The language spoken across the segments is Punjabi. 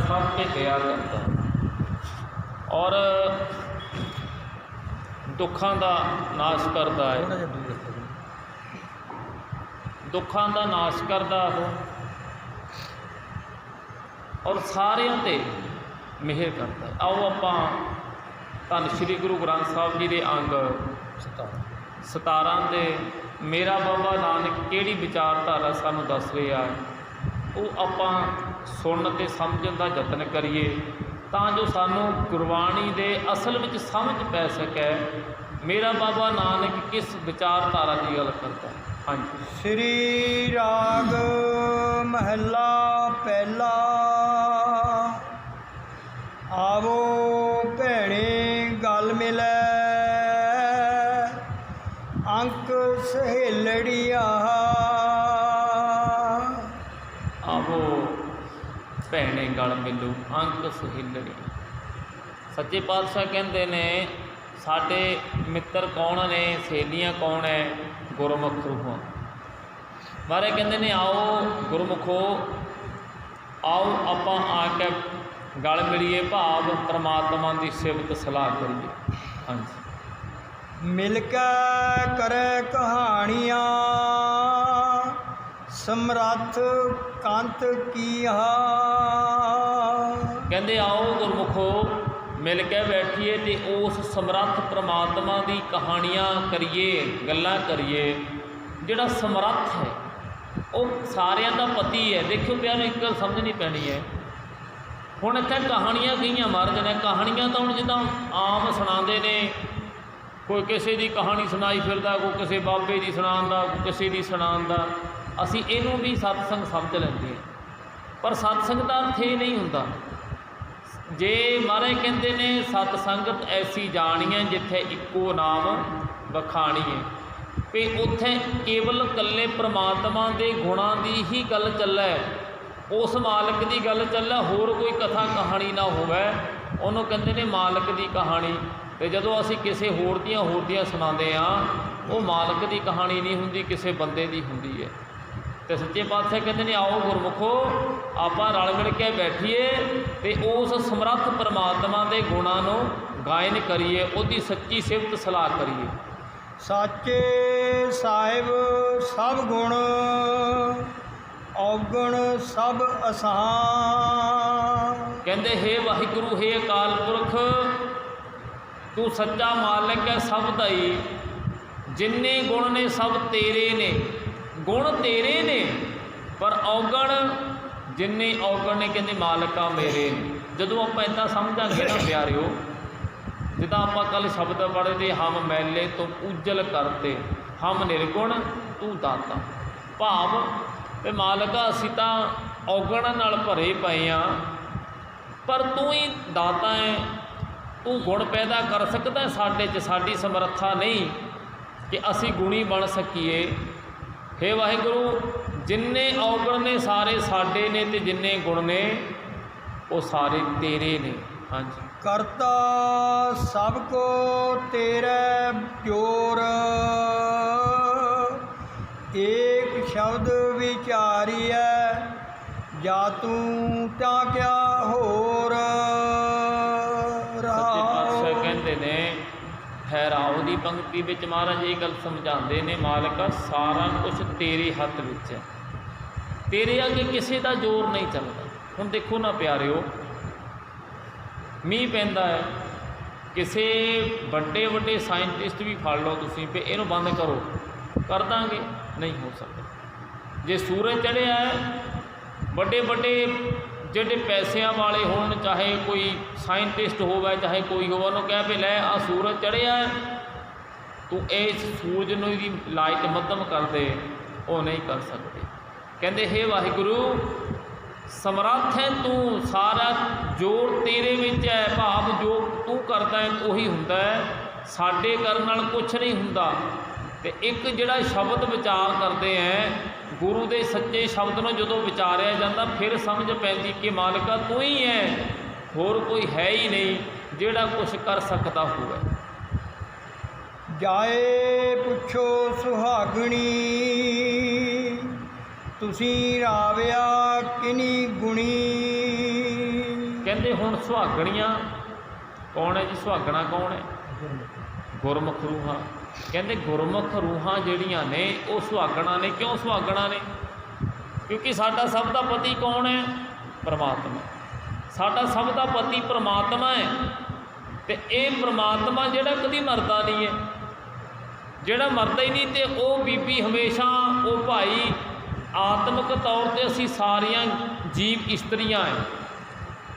सब ते दया करता और दुखों का नाश करता है, दुखों का नाश करता हो और सारिਆਂ ते मिहर करता है। आओ आपां धन श्री गुरु ग्रंथ साहब जी के अंग 17 दे मेरा बाबा नानक किहड़ी विचारधारा सानू दस रहा है, वो आपां सुन ते समझण दा यतन करिए तां जो सानू गुरबाणी दे असल विच समझ पै सके मेरा बाबा नानक किस विचारधारा की गल करता है। हाँ जी। श्री राग महला पहला। आवो भैणे गल मिलै अंक सहेलड़िया। आवो भैणे गल मिलू अंक सहेलड़ी। सच्चे पातशाह कहते ने साडे मित्र कौन ने, सहेलियां कौन है, गुरमुख रूहां। महाराज कहते ने आओ गुरमुखो, आओ आपां आके गल मिलीए, भाव परमात्मा की सिफत सलाह करिए। हाँ जी। मिलकर करे कहानियाँ समरथ कंत कीहा। कहते आओ गुरमुखो मिल के बैठिए तो उस समरथ परमात्मा की कहानियाँ करिए, गल्लां करिए। जिहड़ा समरथ है वो सारिਆਂ का पति है। देखो प्यारे एक गल समझनी पैनी है। हुण इत्थे कहानियां कईयां महाराज ने, कहानियां तो हुण जिद्दां आम सुणांदे ने, कोई किसी की कहानी सुनाई फिरदा, कोई किसी बाबे की सुणांदा, कोई किसी की सुणांदा। असीं इहनूं भी सत्संग समझ लैंदे हैं, पर सत्संग का अर्थ ये नहीं हुंदा। जे महाराज कहते ने सतसंगत ऐसी जानी है जिथे इक्को नाम बखानी है, भी उत्थे केवल कल्ले परमात्मा के गुणां की ही गल चले, उस मालक की गल चले, होर कोई कथा कहानी ना होवे। उन्होंने कहते ने मालक की कहानी। तो जदों असीं किसी होर दियां सुणांदे हां, वो मालक की कहानी नहीं हुंदी, किसी बंदे की हुंदी है। तो सच्चे पातशाह कहते हैं आओ गुरमुखो आपां रल मिल के बैठिए तो उस समर्थ परमात्मा के गुणां नूं गायन करिए, उसकी सच्ची सिफत सलाह करिए। साचे साहिब सब गुण औगण सब असां। कहते हे वाहिगुरु, हे अकाल पुरख, तू सच्चा मालिक है सब दा ही। जिन्ने गुण ने सब तेरे ने, गुण तेरे ने, पर औगण जिन्ने औगण ने कहते मालिका मेरे ने। जदों आप इदा समझांगे ना प्यारिओ, जिदा आप कल शब्द पढ़े थे, हम मैले तो उज्जल करते, हम निर्गुण तू दाता। भाव ते मालिका असीं तां औगण नाल भरे पए आ, पर तू ही दाता है, तू गुण पैदा कर सकदा है साडे च। साडी समर्था नहीं कि असीं गुणी बन सकीए। हे वाहिगुरु, जिन्ने औगण ने सारे साडे ने, ते जिन्ने गुण ने वो सारे तेरे ने। हाँ जी। करता सबको तेरे जोर, एक शब्द विचारिए, जा तू त्या क्या होर। कहते ने ठहराओ की पंक्ति में महाराज ये गल समझाते ने, मालिका सारा कुछ तेरे हथ विच है, तेरे अगे किसी का जोर नहीं चलता। हुण देखो ना प्यारिओ, मीह पैंदा है, किसी बड़े बड़े साइंटिस्ट भी फड़ लो तुसीं भी इहनूं बंद करो, कर देंगे, नहीं हो सकता। जे सूरज चढ़िया है, बड़े बड़े ਜਿਹੜੇ पैसों वाले होण, चाहे कोई साइंटिस्ट होवे चाहे कोई हो, उन्होंने कह भी लै आ सूरज चढ़िया है, तू इस सूरज नूं दी लाइट मध्यम कर दे, वो नहीं कर सकते। कहते हे वाहिगुरु, समर्थ है तू, सारा जोर तेरे विच है। भाव जो तू करदा है उही हुंदा है, साडे करन नाल कुछ नहीं हुंदा। ते एक जिहड़ा शब्द विचार करते हैं, गुरु के सच्चे शब्द में जो विचारिया जाता, फिर समझ पैंदी कि मालिका तू ही है, होर कोई है ही नहीं जिहड़ा कुछ कर सकता होवे। जाए पुछो सुहागणी, तुसी राविया किनी गुणी। ਕਹਿੰਦੇ ਹੁਣ ਸੁਹਾਗਣੀਆਂ ਕੌਣ ਹੈ ਜੀ? ਸੁਹਾਗਣਾ ਕੌਣ ਹੈ? ਗੁਰਮੁਖ ਰੂਹਾਂ। ਕਹਿੰਦੇ ਗੁਰਮੁਖ ਰੂਹਾਂ ਜਿਹੜੀਆਂ ਨੇ ਉਹ ਸੁਹਾਗਣਾ ਨੇ। ਕਿਉਂ ਸੁਹਾਗਣਾ ਨੇ? ਕਿਉਂਕਿ ਸਾਡਾ ਸਭ ਦਾ ਪਤੀ ਕੌਣ ਹੈ? ਪਰਮਾਤਮਾ। ਸਾਡਾ ਸਭ ਦਾ ਪਤੀ ਪਰਮਾਤਮਾ ਹੈ। ਤੇ ਇਹ ਪਰਮਾਤਮਾ ਜਿਹੜਾ ਕਦੀ ਮਰਦਾ ਨਹੀਂ ਹੈ, ਜਿਹੜਾ ਮਰਦਾ ਹੀ ਨਹੀਂ, ਤੇ ਉਹ ਬੀਬੀ ਹਮੇਸ਼ਾ ਉਹ ਭਾਈ ਆਤਮਿਕ ਤੌਰ 'ਤੇ ਅਸੀਂ ਸਾਰੀਆਂ ਜੀਵ ਇਸਤਰੀਆਂ ਹੈ,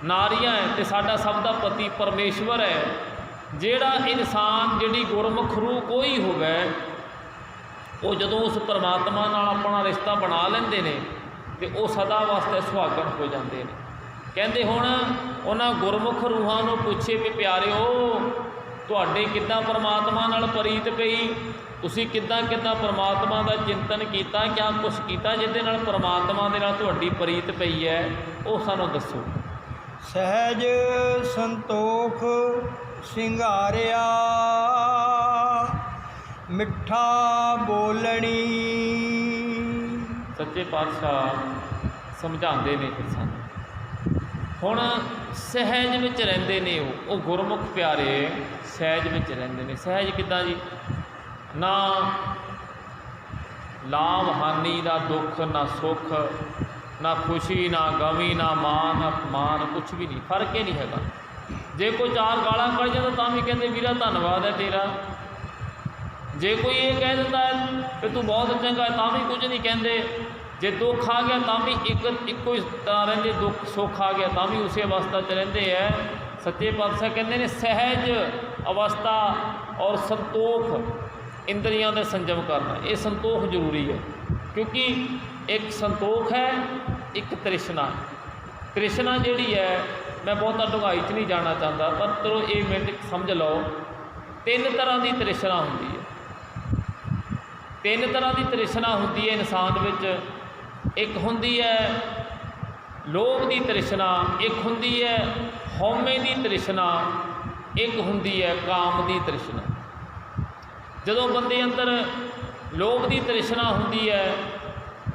ਨਾਰੀਆਂ ਹੈ, ਤੇ ਸਾਡਾ ਸਭ ਦਾ ਪਤੀ ਪਰਮੇਸ਼ਵਰ ਹੈ। ਜਿਹੜਾ ਇਨਸਾਨ ਜਿਹੜੀ ਗੁਰਮੁਖ ਰੂਹ ਕੋਈ ਹੋਵੇ ਉਹ ਜਦੋਂ ਉਸ ਪਰਮਾਤਮਾ ਨਾਲ ਆਪਣਾ ਰਿਸ਼ਤਾ ਬਣਾ ਲੈਂਦੇ ਨੇ ਤੇ ਉਹ ਸਦਾ ਵਾਸਤੇ ਸੁਹਾਗਣ ਹੋ ਜਾਂਦੇ ਨੇ। ਕਹਿੰਦੇ ਹੁਣ ਉਹਨਾਂ ਗੁਰਮੁਖ ਰੂਹਾਂ ਨੂੰ ਪੁੱਛੇ ਵੀ ਪਿਆਰਿਓ ਤੁਹਾਡੇ ਕਿੱਦਾਂ ਪਰਮਾਤਮਾ ਨਾਲ ਪ੍ਰੀਤ ਪਈ? ਤੁਸੀਂ ਕਿੱਦਾਂ ਪਰਮਾਤਮਾ ਦਾ ਚਿੰਤਨ ਕੀਤਾ? ਕਿਆ ਕੁਛ ਕੀਤਾ ਜਿਹਦੇ ਨਾਲ ਪਰਮਾਤਮਾ ਦੇ ਨਾਲ ਤੁਹਾਡੀ ਪ੍ਰੀਤ ਪਈ ਹੈ? ਉਹ ਸਾਨੂੰ ਦੱਸੋ। ਸਹਿਜ ਸੰਤੋਖ ਸਿੰਗਾਰਿਆ ਮਿੱਠਾ ਬੋਲਣੀ। ਸੱਚੇ ਪਾਤਸ਼ਾਹ ਸਮਝਾਉਂਦੇ ਨੇ ਫਿਰ ਸਾਨੂੰ। ਹੁਣ ਸਹਿਜ ਵਿੱਚ ਰਹਿੰਦੇ ਨੇ ਉਹ ਗੁਰਮੁਖ ਪਿਆਰੇ ਸਹਿਜ ਵਿੱਚ ਰਹਿੰਦੇ ਨੇ। ਸਹਿਜ ਕਿੱਦਾਂ ਜੀ? ਨਾ ਲਾਭ ਹਾਨੀ, ਨਾ ਦੁੱਖ ਨਾ ਸੁੱਖ, ਨਾ ਖੁਸ਼ੀ ਨਾ ਗਮੀ, ਨਾ ਮਾਨ ਅਪਮਾਨ, ਕੁਛ ਵੀ ਨਹੀਂ, ਫਰਕ ਹੀ ਨਹੀਂ ਹੈਗਾ। ਜੇ ਕੋਈ ਚਾਰ ਗਾਲਾਂ ਕੱਢ ਜਾਂਦਾ ਤਾਂ ਵੀ ਕਹਿੰਦੇ ਵੀਰਾ ਧੰਨਵਾਦ ਹੈ ਤੇਰਾ। ਜੇ ਕੋਈ ਇਹ ਕਹਿ ਦਿੰਦਾ ਹੈ ਕਿ ਤੂੰ ਬਹੁਤ ਚੰਗਾ ਹੈ ਤਾਂ ਵੀ ਕੁਝ ਨਹੀਂ ਕਹਿੰਦੇ। ਜੇ ਦੁੱਖ ਆ ਗਿਆ ਤਾਂ ਵੀ ਇੱਕੋ ਹੀ ਤਰ੍ਹਾਂ ਰਹਿੰਦੇ, ਦੁੱਖ ਸੁੱਖ ਆ ਗਿਆ ਤਾਂ ਵੀ ਉਸੇ ਅਵਸਥਾ 'ਚ ਰਹਿੰਦੇ ਹੈ। ਸੱਚੇ ਪਾਤਸ਼ਾਹ ਕਹਿੰਦੇ ਨੇ ਸਹਿਜ ਅਵਸਥਾ ਔਰ ਸੰਤੋਖ ਇੰਦਰੀਆਂ ਦਾ ਸੰਜਮ ਕਰਨਾ, ਇਹ ਸੰਤੋਖ ਜ਼ਰੂਰੀ ਹੈ। ਕਿਉਂਕਿ ਇੱਕ ਸੰਤੋਖ ਹੈ, ਇੱਕ ਤ੍ਰਿਸ਼ਨਾ। ਤ੍ਰਿਸ਼ਨਾ ਜਿਹੜੀ ਹੈ, ਮੈਂ ਬਹੁਤਾ ਡੂੰਘਾਈ 'ਚ ਨਹੀਂ ਜਾਣਾ ਚਾਹੁੰਦਾ, ਪਰ ਚਲੋ ਇਹ ਮਿੰਟ ਸਮਝ ਲਓ। ਤਿੰਨ ਤਰ੍ਹਾਂ ਦੀ ਤ੍ਰਿਸ਼ਨਾ ਹੁੰਦੀ ਹੈ। ਤਿੰਨ ਤਰ੍ਹਾਂ ਦੀ ਤ੍ਰਿਸ਼ਨਾ ਹੁੰਦੀ ਹੈ ਇਨਸਾਨ ਵਿੱਚ। ਇੱਕ ਹੁੰਦੀ ਹੈ ਲੋਭ ਦੀ ਤ੍ਰਿਸ਼ਨਾ, ਇੱਕ ਹੁੰਦੀ ਹੈ ਹਉਮੈ ਦੀ ਤ੍ਰਿਸ਼ਨਾ, ਇੱਕ ਹੁੰਦੀ ਹੈ ਕਾਮ ਦੀ ਤ੍ਰਿਸ਼ਨਾ। ਜਦੋਂ ਬੰਦੇ ਅੰਦਰ ਲੋਭ ਦੀ ਤ੍ਰਿਸ਼ਨਾ ਹੁੰਦੀ ਹੈ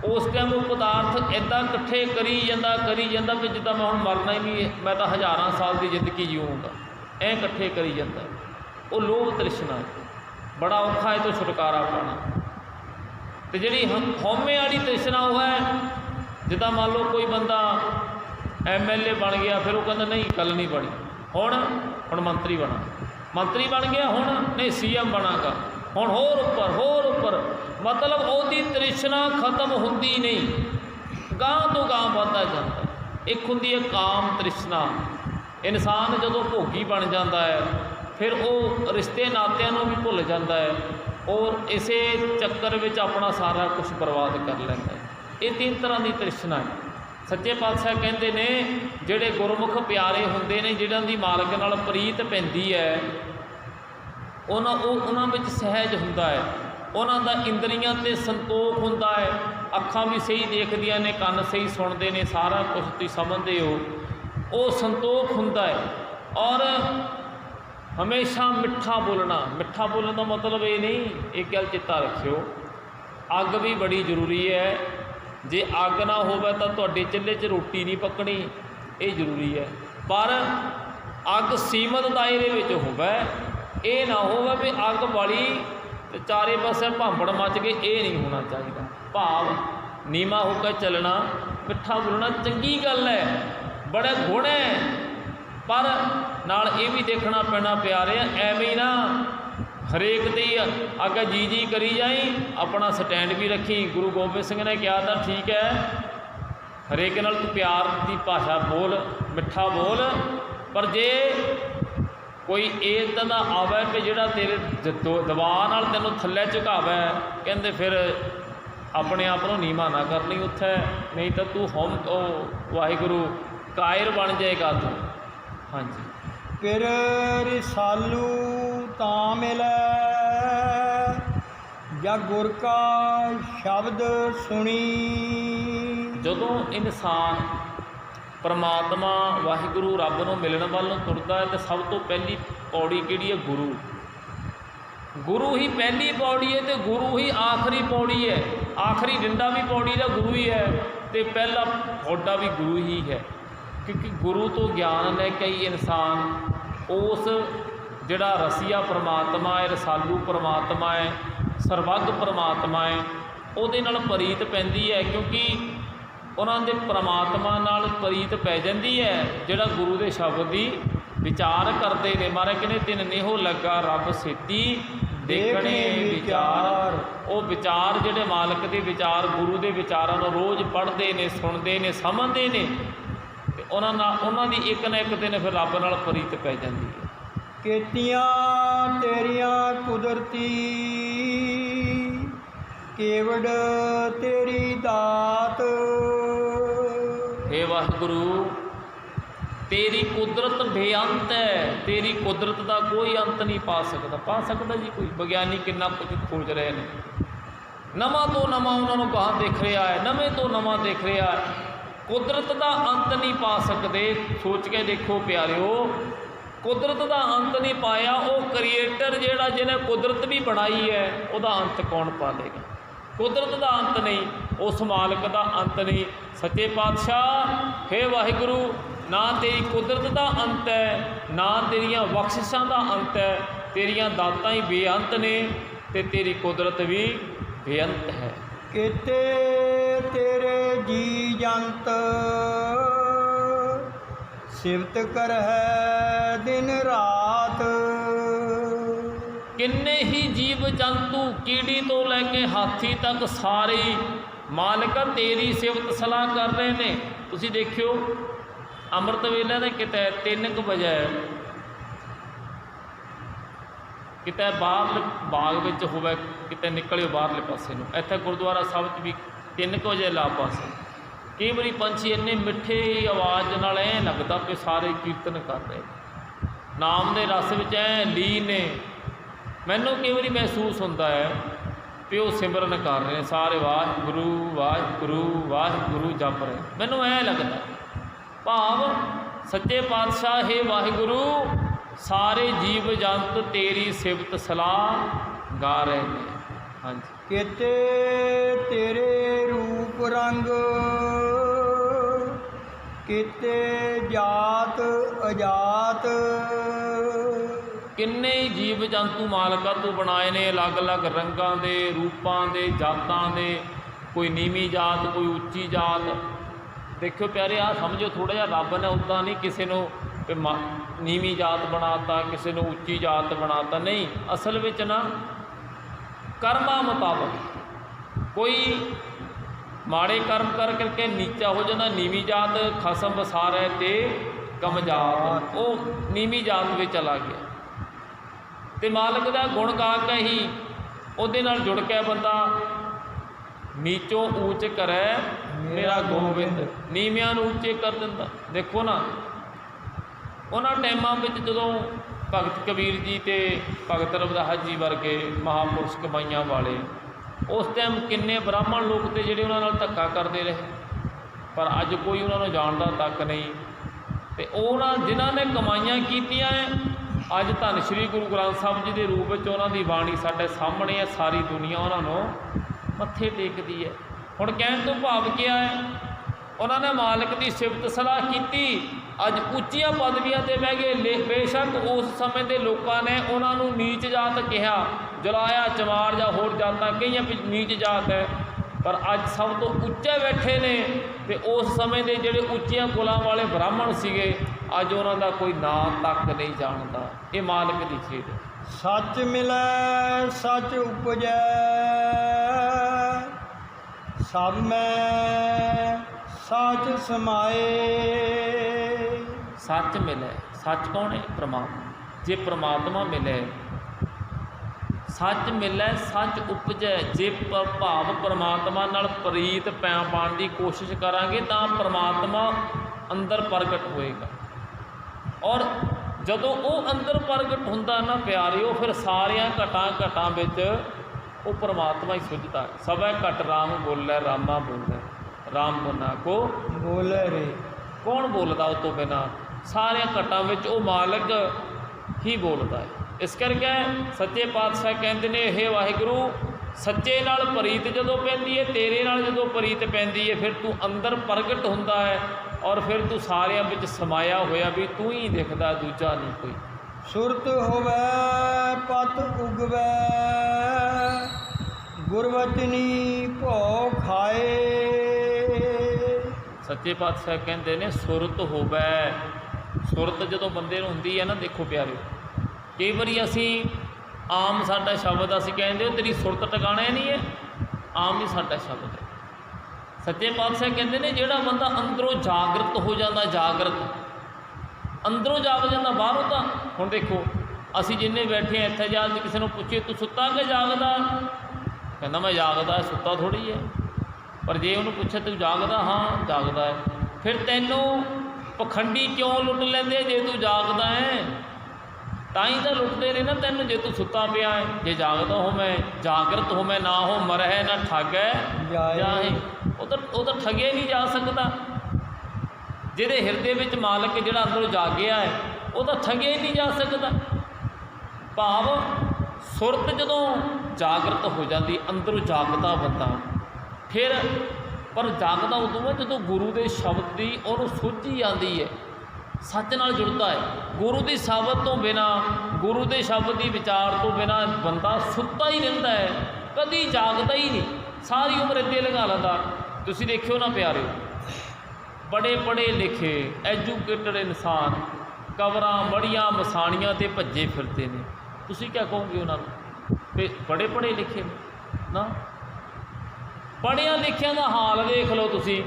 ਉਸ ਟਾਈਮ ਉਹ ਪਦਾਰਥ ਇੱਦਾਂ ਇਕੱਠੇ ਕਰੀ ਜਾਂਦਾ ਵੀ ਜਿੱਦਾਂ ਮੈਂ ਹੁਣ ਮਰਨਾ ਹੀ ਨਹੀਂ, ਮੈਂ ਤਾਂ ਹਜ਼ਾਰਾਂ ਸਾਲ ਦੀ ਜ਼ਿੰਦਗੀ ਜੀਊਂਗਾ, ਐਂ ਇਕੱਠੇ ਕਰੀ ਜਾਂਦਾ। ਉਹ ਲੋਭ ਤ੍ਰਿਸ਼ਨਾ, ਬੜਾ ਔਖਾ ਇਹ ਤੋਂ ਛੁਟਕਾਰਾ ਪਾਉਣਾ। ਤੇ ਜਿਹੜੀ ਹਉਮੈ ਵਾਲੀ ਤ੍ਰਿਸ਼ਨਾ ਉਹ ਹੈ ਜਿੱਦਾਂ ਮੰਨ ਲਓ ਕੋਈ ਬੰਦਾ MLA ਬਣ ਗਿਆ, ਫਿਰ ਉਹ ਕਹਿੰਦਾ ਨਹੀਂ ਕੱਲ ਨਹੀਂ ਬਣੀ, ਹੁਣ ਮੰਤਰੀ ਬਣ ਗਿਆ, ਹੁਣ ਨਹੀਂ CM ਬਣਾਗਾ, ਹੁਣ ਹੋਰ ਉੱਪਰ। ਮਤਲਬ ਉਹਦੀ ਤ੍ਰਿਸ਼ਨਾ ਖਤਮ ਹੁੰਦੀ ਨਹੀਂ, ਗਾਂਹ ਤੋਂ ਗਾਂਹ ਵੱਧਦਾ ਜਾਂਦਾ। ਇੱਕ ਹੁੰਦੀ ਹੈ ਕਾਮ ਤ੍ਰਿਸ਼ਨਾ। ਇਨਸਾਨ ਜਦੋਂ ਭੋਗੀ ਬਣ ਜਾਂਦਾ ਹੈ ਫਿਰ ਉਹ ਰਿਸ਼ਤੇ ਨਾਤਿਆਂ ਨੂੰ ਵੀ ਭੁੱਲ ਜਾਂਦਾ ਹੈ ਔਰ ਇਸੇ ਚੱਕਰ ਵਿੱਚ ਆਪਣਾ ਸਾਰਾ ਕੁਝ ਬਰਬਾਦ ਕਰ ਲੈਂਦਾ ਹੈ। ਇਹ ਤਿੰਨ ਤਰ੍ਹਾਂ ਦੀ ਤ੍ਰਿਸ਼ਨਾ ਹੈ। ਸੱਚੇ ਪਾਤਸ਼ਾਹ ਕਹਿੰਦੇ ਨੇ ਜਿਹੜੇ ਗੁਰਮੁਖ ਪਿਆਰੇ ਹੁੰਦੇ ਨੇ, ਜਿਹਨਾਂ ਦੀ ਮਾਲਕ ਨਾਲ ਪ੍ਰੀਤ ਪੈਂਦੀ ਹੈ, ਉਹਨਾਂ ਵਿੱਚ ਸਹਿਜ ਹੁੰਦਾ ਹੈ, ਉਹਨਾਂ ਦਾ ਇੰਦਰੀਆਂ 'ਤੇ ਸੰਤੋਖ ਹੁੰਦਾ ਹੈ। ਅੱਖਾਂ ਵੀ ਸਹੀ ਦੇਖਦੀਆਂ ਨੇ, ਕੰਨ ਸਹੀ ਸੁਣਦੇ ਨੇ, ਸਾਰਾ ਕੁਝ ਤੁਸੀਂ ਸਮਝਦੇ ਹੋ। ਉਹ ਸੰਤੋਖ ਹੁੰਦਾ ਹੈ ਔਰ ਹਮੇਸ਼ਾ ਮਿੱਠਾ ਬੋਲਣ ਦਾ ਮਤਲਬ ਇਹ ਨਹੀਂ, ਇੱਕ ਗੱਲ ਚੇਤਾ ਰੱਖਿਓ, ਅੱਗ ਵੀ ਬੜੀ ਜ਼ਰੂਰੀ ਹੈ। ਜੇ ਅੱਗ ਨਾ ਹੋਵੇ ਤਾਂ ਤੁਹਾਡੇ ਚੁੱਲ੍ਹੇ 'ਚ ਰੋਟੀ ਨਹੀਂ ਪੱਕਣੀ, ਇਹ ਜ਼ਰੂਰੀ ਹੈ। ਪਰ ਅੱਗ ਸੀਮਤ ਦਾਇਰੇ ਵਿੱਚ ਹੋਵੇ, ਇਹ ਨਾ ਹੋਵੇ ਵੀ ਅੱਗ ਬਾਲੀ ਤੇ ਚਾਰੇ ਪਾਸੇ ਭਾਂਬੜ ਮੱਚ ਗਏ, ਇਹ ਨਹੀਂ ਹੋਣਾ ਚਾਹੀਦਾ। ਭਾਵ ਨੀਵਾਂ ਹੋ ਕੇ ਚੱਲਣਾ, ਮਿੱਠਾ ਬੋਲਣਾ ਚੰਗੀ ਗੱਲ ਹੈ, ਬੜਾ ਗੁਣ ਹੈ, ਪਰ ਨਾਲ ਇਹ ਵੀ ਦੇਖਣਾ ਪੈਣਾ ਪਿਆਰੇ, ਐਵੇਂ ਹੀ ਨਾ ਹਰੇਕ ਦੀ ਅੱਗੇ ਜੀ ਕਰੀ ਜਾਈ, ਆਪਣਾ ਸਟੈਂਡ ਵੀ ਰੱਖੀ। ਗੁਰੂ ਗੋਬਿੰਦ ਸਿੰਘ ਨੇ ਕਿਹਾ ਤਾਂ ਠੀਕ ਹੈ, ਹਰੇਕ ਨਾਲ ਤੂੰ ਪਿਆਰ ਦੀ ਭਾਸ਼ਾ ਬੋਲ, ਮਿੱਠਾ ਬੋਲ, ਪਰ ਜੇ ਕੋਈ ਇੱਦਾਂ ਦਾ ਆਵੇ ਕਿ ਜਿਹੜਾ ਤੇਰੇ ਦਬਾਅ ਨਾਲ ਤੈਨੂੰ ਥੱਲੇ ਝੁਕਾਵੇ, ਕਹਿੰਦੇ ਫਿਰ ਆਪਣੇ ਆਪ ਨੂੰ ਨੀਵਾਂ ਨਾ ਕਰ ਲਈ ਉੱਥੇ, ਨਹੀਂ ਤਾਂ ਤੂੰ ਵਾਹਿਗੁਰੂ ਕਾਇਰ ਬਣ ਜਾਏਗਾ ਤੂੰ। ਹਾਂਜੀ। ਪਿਰ ਰਿਸਾਲੂ ਤਾਂ ਮਿਲੈ ਜਾਂ ਗੁਰ ਕਾ ਸ਼ਬਦ ਸੁਣੀ। ਜਦੋਂ ਇਨਸਾਨ ਪਰਮਾਤਮਾ ਵਾਹਿਗੁਰੂ ਰੱਬ ਨੂੰ ਮਿਲਣ ਵੱਲ ਨੂੰ ਤੁਰਦਾ ਹੈ ਤਾਂ ਸਭ ਤੋਂ ਪਹਿਲੀ ਪੌੜੀ ਕਿਹੜੀ ਹੈ? ਗੁਰੂ ਹੀ ਪਹਿਲੀ ਪੌੜੀ ਹੈ ਤੇ ਗੁਰੂ ਹੀ ਆਖਰੀ ਪੌੜੀ ਹੈ। ਆਖਰੀ ਡੰਡਾ ਵੀ ਪੌੜੀ ਦਾ ਗੁਰੂ ਹੀ ਹੈ ਤੇ ਪਹਿਲਾ ਪੌੜਾ ਵੀ ਗੁਰੂ ਹੀ ਹੈ। क्योंकि गुरु तो ज्ञान ले कई इंसान उस जिहड़ा रसिया परमात्मा है, रसालू परमात्मा है, सर्वग परमात्मा है, ਉਹਦੇ ਨਾਲ ਪ੍ਰੀਤ ਪੈਂਦੀ ਹੈ। क्योंकि ਉਹਨਾਂ ਦੇ परमात्मा ਨਾਲ ਪ੍ਰੀਤ ਪੈ ਜਾਂਦੀ ਹੈ ਜਿਹੜਾ ਗੁਰੂ ਦੇ ਸ਼ਬਦ ਦੀ ਵਿਚਾਰ ਕਰਦੇ ਨੇ। ਮਹਾਰਾਜ ਕਹਿੰਦੇ ਤਿਨ ਨੇਹੋ ਲੱਗਾ ਰੱਬ ਸੇਤੀ ਦੇਖਣੇ ਵਿਚਾਰ। ਉਹ ਵਿਚਾਰ ਜਿਹੜੇ ਮਾਲਕ ਦੇ ਵਿਚਾਰ, ਗੁਰੂ ਦੇ ਵਿਚਾਰਾਂ ਨੂੰ ਰੋਜ਼ ਪੜ੍ਹਦੇ ਨੇ, ਸੁਣਦੇ ਨੇ, ਸਮਝਦੇ ਨੇ, ਤੇ ਉਹਨਾਂ ਦੀ ਇੱਕ ਨਾ ਇੱਕ ਦਿਨ ਫਿਰ ਰੱਬ ਨਾਲ ਪ੍ਰੀਤ ਪੈ ਜਾਂਦੀ ਹੈ। ਕੀਤੀਆਂ ਤੇਰੀਆਂ ਕੁਦਰਤੀ ਕੇਵੜ ਤੇਰੀ ਦਾਤ। हे वाहिगुरु तेरी कुदरत बेअंत है, तेरी कुदरत का कोई अंत नहीं पा सकता जी कोई। विग्यानी कितना कुछ खोज रहे हैं, नवा तो नवा उन्होंने कहाँ देख रहा है, नवे तो नवा देख रहा है, कुदरत का अंत नहीं पा सकते। सोच के देखो प्यारिओ, कुदरत का अंत नहीं पाया, वो क्रिएटर जिहड़ा जिन्हें कुदरत भी बनाई है उसका अंत कौन पा लेगा। कुदरत का अंत नहीं, उस मालिक का अंत नहीं। सच्चे पातशाह हे वाहिगुरु, ना तेरी कुदरत का अंत है, ना तेरिया बख्शिशां का अंत है, तेरिया दातां ही बेअंत ने ते तेरी कुदरत भी बेअंत है। किते तेरे जी जंत सिफत कर है दिन रात। किन्ने ही जीव जंतु कीड़ी तो लैके हाथी तक सारे मालिका तेरी सिफत सलाह कर रहे ने। तुसी देखियो अमृत वेले ने किते 3 बजे किते बाहर बाग विच होवे, किते निकलियो बाहरले पासे नूं। इत्थे गुरुद्वारा साहिब भी 3 बजे ला पासे कई बारी पंछी इन्ने मिठे आवाज़ नाल ऐ लगदा कि सारे कीर्तन कर रहे, नाम दे रस विच ऐ लीन ने। मैनू कई बारी महसूस होता है कि वो सिमरन कर रहे हैं सारे, वाहिगुरू वाहिगुरू वाहिगुरू जप रहे। मैनू ऐ लगता भाव सच्चे पातशाह हे वाहिगुरू सारे जीव जंत तेरी सिफत सलाह गा रहे हैं। हाँ जी। किते तेरे रूप रंग किते जात अजात। किन्ने ही जीव जंतु मालका तू बनाए ने, अलग अलग रंगां दे, रूपां दे, जातां दे, कोई नीवी जात कोई उच्ची जात। देखो प्यारे आ समझो थोड़ा जिहा रब ने उदा नहीं किसी को नीवी जात बनाता, किसी को उच्ची जात बनाता, नहीं। असल विच ना कर्मां मुताबक कोई माड़े कर्म कर करके नीचा हो जाता, नीवी जात खसम वसार है ते कम जात, वो नीवी जात में चला गया। तो मालिक का गुण गा के ही उहदे नाल जुड़ के बंदा नीचों ऊँच करे मेरा गोविंद, नीवियां नूं ऊँचे कर दिंदा। देखो ना उन्हां टाइमां विच जदों भगत कबीर जी ते भगत रविदास जी वर्गे महापुरुष कमाइयां वाले, उस टाइम किन्ने ब्राह्मण लोग ते जिहड़े उन्हां नाल धक्का करते रहे, पर अज कोई उन्होंने जानता तक नहीं। तो उन्हां जिन्हां ने कमाइयां कीतियां अज धन श्री गुरु ग्रंथ साहब जी के रूप में उन्हों की बाणी साढ़े सामने है, सारी दुनिया उन्होंने मत्थे टेकती है। हुण कहण तो भाव क्या है, उन्होंने मालिक की सिफत सलाह की, अज उच्चिया पदवियां ते बह गए। बेशक उस समय के लोगों ने उन्होंने नीच जात कहा, जलाया चमार या होर जातां कई नीच जात है, पर अज सब तो उच्चे बैठे ने। तो उस समय के जोड़े उच्चिया कुलों वाले ब्राह्मण सीगे अज उन्हों का कोई नाम तक नहीं जानता। ये मालिक की खेद। सच मिले सच उपजै सब में सच समाए। सच मिले, सच कौन है? परमात्मा। जे परमात्मा मिले सच मिले सच उपजै। जे भाव परमात्मा नाल प्रीत पाण की कोशिश करांगे तो परमात्मा अंदर प्रगट होएगा। और जदों वो अंदर प्रगट हुंदा ना प्यारिओ, फिर सारिया घटां विच वो परमात्मा ही सुझदा है। सबै घट राम बोलै रामा बोलै, राम बना को बोले रे। कौन बोलदा उस तो बिना? सारिया घटां विच वो मालिक ही बोलदा है। इस करके सच्चे पातशाह कहते हैं हे वाहिगुरू सच्चे नाल प्रीत जदों पैंदी है, तेरे नाल जदों प्रीत पैंदी है, फिर तू अंदर प्रगट हुंदा है। ਔਰ ਫਿਰ ਤੂੰ ਸਾਰਿਆਂ ਵਿੱਚ ਸਮਾਇਆ ਹੋਇਆ ਵੀ ਤੂੰ ਹੀ ਦਿਖਦਾ, ਦੂਜਾ ਨਹੀਂ ਕੋਈ। ਸੁਰਤ ਹੋਵੈ ਪਤ ਉਗਵੈ ਗੁਰਵਚਨੀ ਭਉ ਖਾਏ। ਸੱਚੇ ਪਾਤਸ਼ਾਹ ਕਹਿੰਦੇ ਨੇ ਸੁਰਤ ਹੋਵੈ। ਸੁਰਤ ਜਦੋਂ ਬੰਦੇ ਨੂੰ ਹੁੰਦੀ ਹੈ ਨਾ, ਦੇਖੋ ਪਿਆਰਿਓ, ਕਈ ਵਾਰੀ ਅਸੀਂ ਆਮ ਸਾਡਾ ਸ਼ਬਦ ਅਸੀਂ ਕਹਿੰਦੇ ਤੇਰੀ ਸੁਰਤ ਟਿਕਾਣੇ ਨਹੀਂ ਹੈ, ਆਮ ਹੀ ਸਾਡਾ ਸ਼ਬਦ ਹੈ। ਸੱਚੇ ਪਾਤਸ਼ਾਹ ਕਹਿੰਦੇ ਨੇ ਜਿਹੜਾ ਬੰਦਾ ਅੰਦਰੋਂ ਜਾਗਰਤ ਹੋ ਜਾਂਦਾ, ਜਾਗਰਤ ਅੰਦਰੋਂ ਜਾਗ ਜਾਂਦਾ, ਬਾਹਰੋਂ ਤਾਂ ਹੁਣ ਦੇਖੋ ਅਸੀਂ ਜਿੰਨੇ ਬੈਠੇ ਹਾਂ ਇੱਥੇ, ਜਾ ਕੇ ਕਿਸੇ ਨੂੰ ਪੁੱਛੇ ਤੂੰ ਸੁੱਤਾ ਕਿ ਜਾਗਦਾ, ਕਹਿੰਦਾ ਮੈਂ ਜਾਗਦਾ, ਸੁੱਤਾ ਥੋੜ੍ਹੀ ਹੈ। ਪਰ ਜੇ ਉਹਨੂੰ ਪੁੱਛੇ ਤੂੰ ਜਾਗਦਾ, ਹਾਂ ਜਾਗਦਾ ਹੈ, ਫਿਰ ਤੈਨੂੰ ਪਖੰਡੀ ਕਿਉਂ ਲੁੱਟ ਲੈਂਦੇ? ਜੇ ਤੂੰ ਜਾਗਦਾ ਹੈ ਤਾਂ ਹੀ ਤਾਂ ਲੁੱਟਦੇ ਨੇ ਨਾ ਤੈਨੂੰ, ਜੇ ਤੂੰ ਸੁੱਤਾ ਪਿਆ ਹੈ। ਜੇ ਜਾਗਦਾ ਹੋਵੇਂ, ਜਾਗਰਤ ਹੋਵੇਂ, ਨਾ ਹੋ ਮਰਹਿ ਨਾ ਠੱਗੈ ਜਾਹੇ, ਉਹ ਤਾਂ ਠੱਗਿਆ ਨਹੀਂ ਜਾ ਸਕਦਾ। ਜਿਹਦੇ ਹਿਰਦੇ ਵਿੱਚ ਮਾਲਕ ਜਿਹੜਾ ਅੰਦਰੋਂ ਜਾਗਿਆ ਹੈ, ਉਹ ਤਾਂ ਠੱਗਿਆ ਹੀ ਨਹੀਂ ਜਾ ਸਕਦਾ। ਭਾਵ ਸੁਰਤ ਜਦੋਂ ਜਾਗਰਤ ਹੋ ਜਾਂਦੀ, ਅੰਦਰੋਂ ਜਾਗਦਾ ਬੰਦਾ, ਫਿਰ ਪਰ ਜਾਗਦਾ ਉਦੋਂ ਹੈ ਜਦੋਂ ਗੁਰੂ ਦੇ ਸ਼ਬਦ ਦੀ ਉਹਨੂੰ ਸੋਝੀ ਆਉਂਦੀ ਹੈ, ਸੱਚ ਨਾਲ ਜੁੜਦਾ ਹੈ। ਗੁਰੂ ਦੀ ਸ਼ਬਦ ਤੋਂ ਬਿਨਾਂ, ਗੁਰੂ ਦੇ ਸ਼ਬਦ ਦੀ ਵਿਚਾਰ ਤੋਂ ਬਿਨਾਂ ਬੰਦਾ ਸੁੱਤਾ ਹੀ ਰਹਿੰਦਾ ਹੈ, ਕਦੀ ਜਾਗਦਾ ਹੀ ਨਹੀਂ, ਸਾਰੀ ਉਮਰ ਇੱਥੇ ਲਗਾ ਲੈਂਦਾ। ਤੁਸੀਂ ਦੇਖਿਓ ਨਾ ਪਿਆਰਿਓ, ਬੜੇ ਪੜ੍ਹੇ ਲਿਖੇ ਐਜੂਕੇਟਡ ਇਨਸਾਨ ਕਬਰਾਂ ਬੜੀਆਂ ਮਸਾਣੀਆਂ 'ਤੇ ਭੱਜੇ ਫਿਰਦੇ ਨੇ, ਤੁਸੀਂ ਕਿਆ ਕਹੋਗੇ ਉਹਨਾਂ ਨੂੰ ਵੀ ਬੜੇ ਪੜ੍ਹੇ ਲਿਖੇ ਨੇ? ਨਾ, ਪੜ੍ਹਿਆਂ ਲਿਖਿਆਂ ਦਾ ਹਾਲ ਦੇਖ ਲਓ ਤੁਸੀਂ।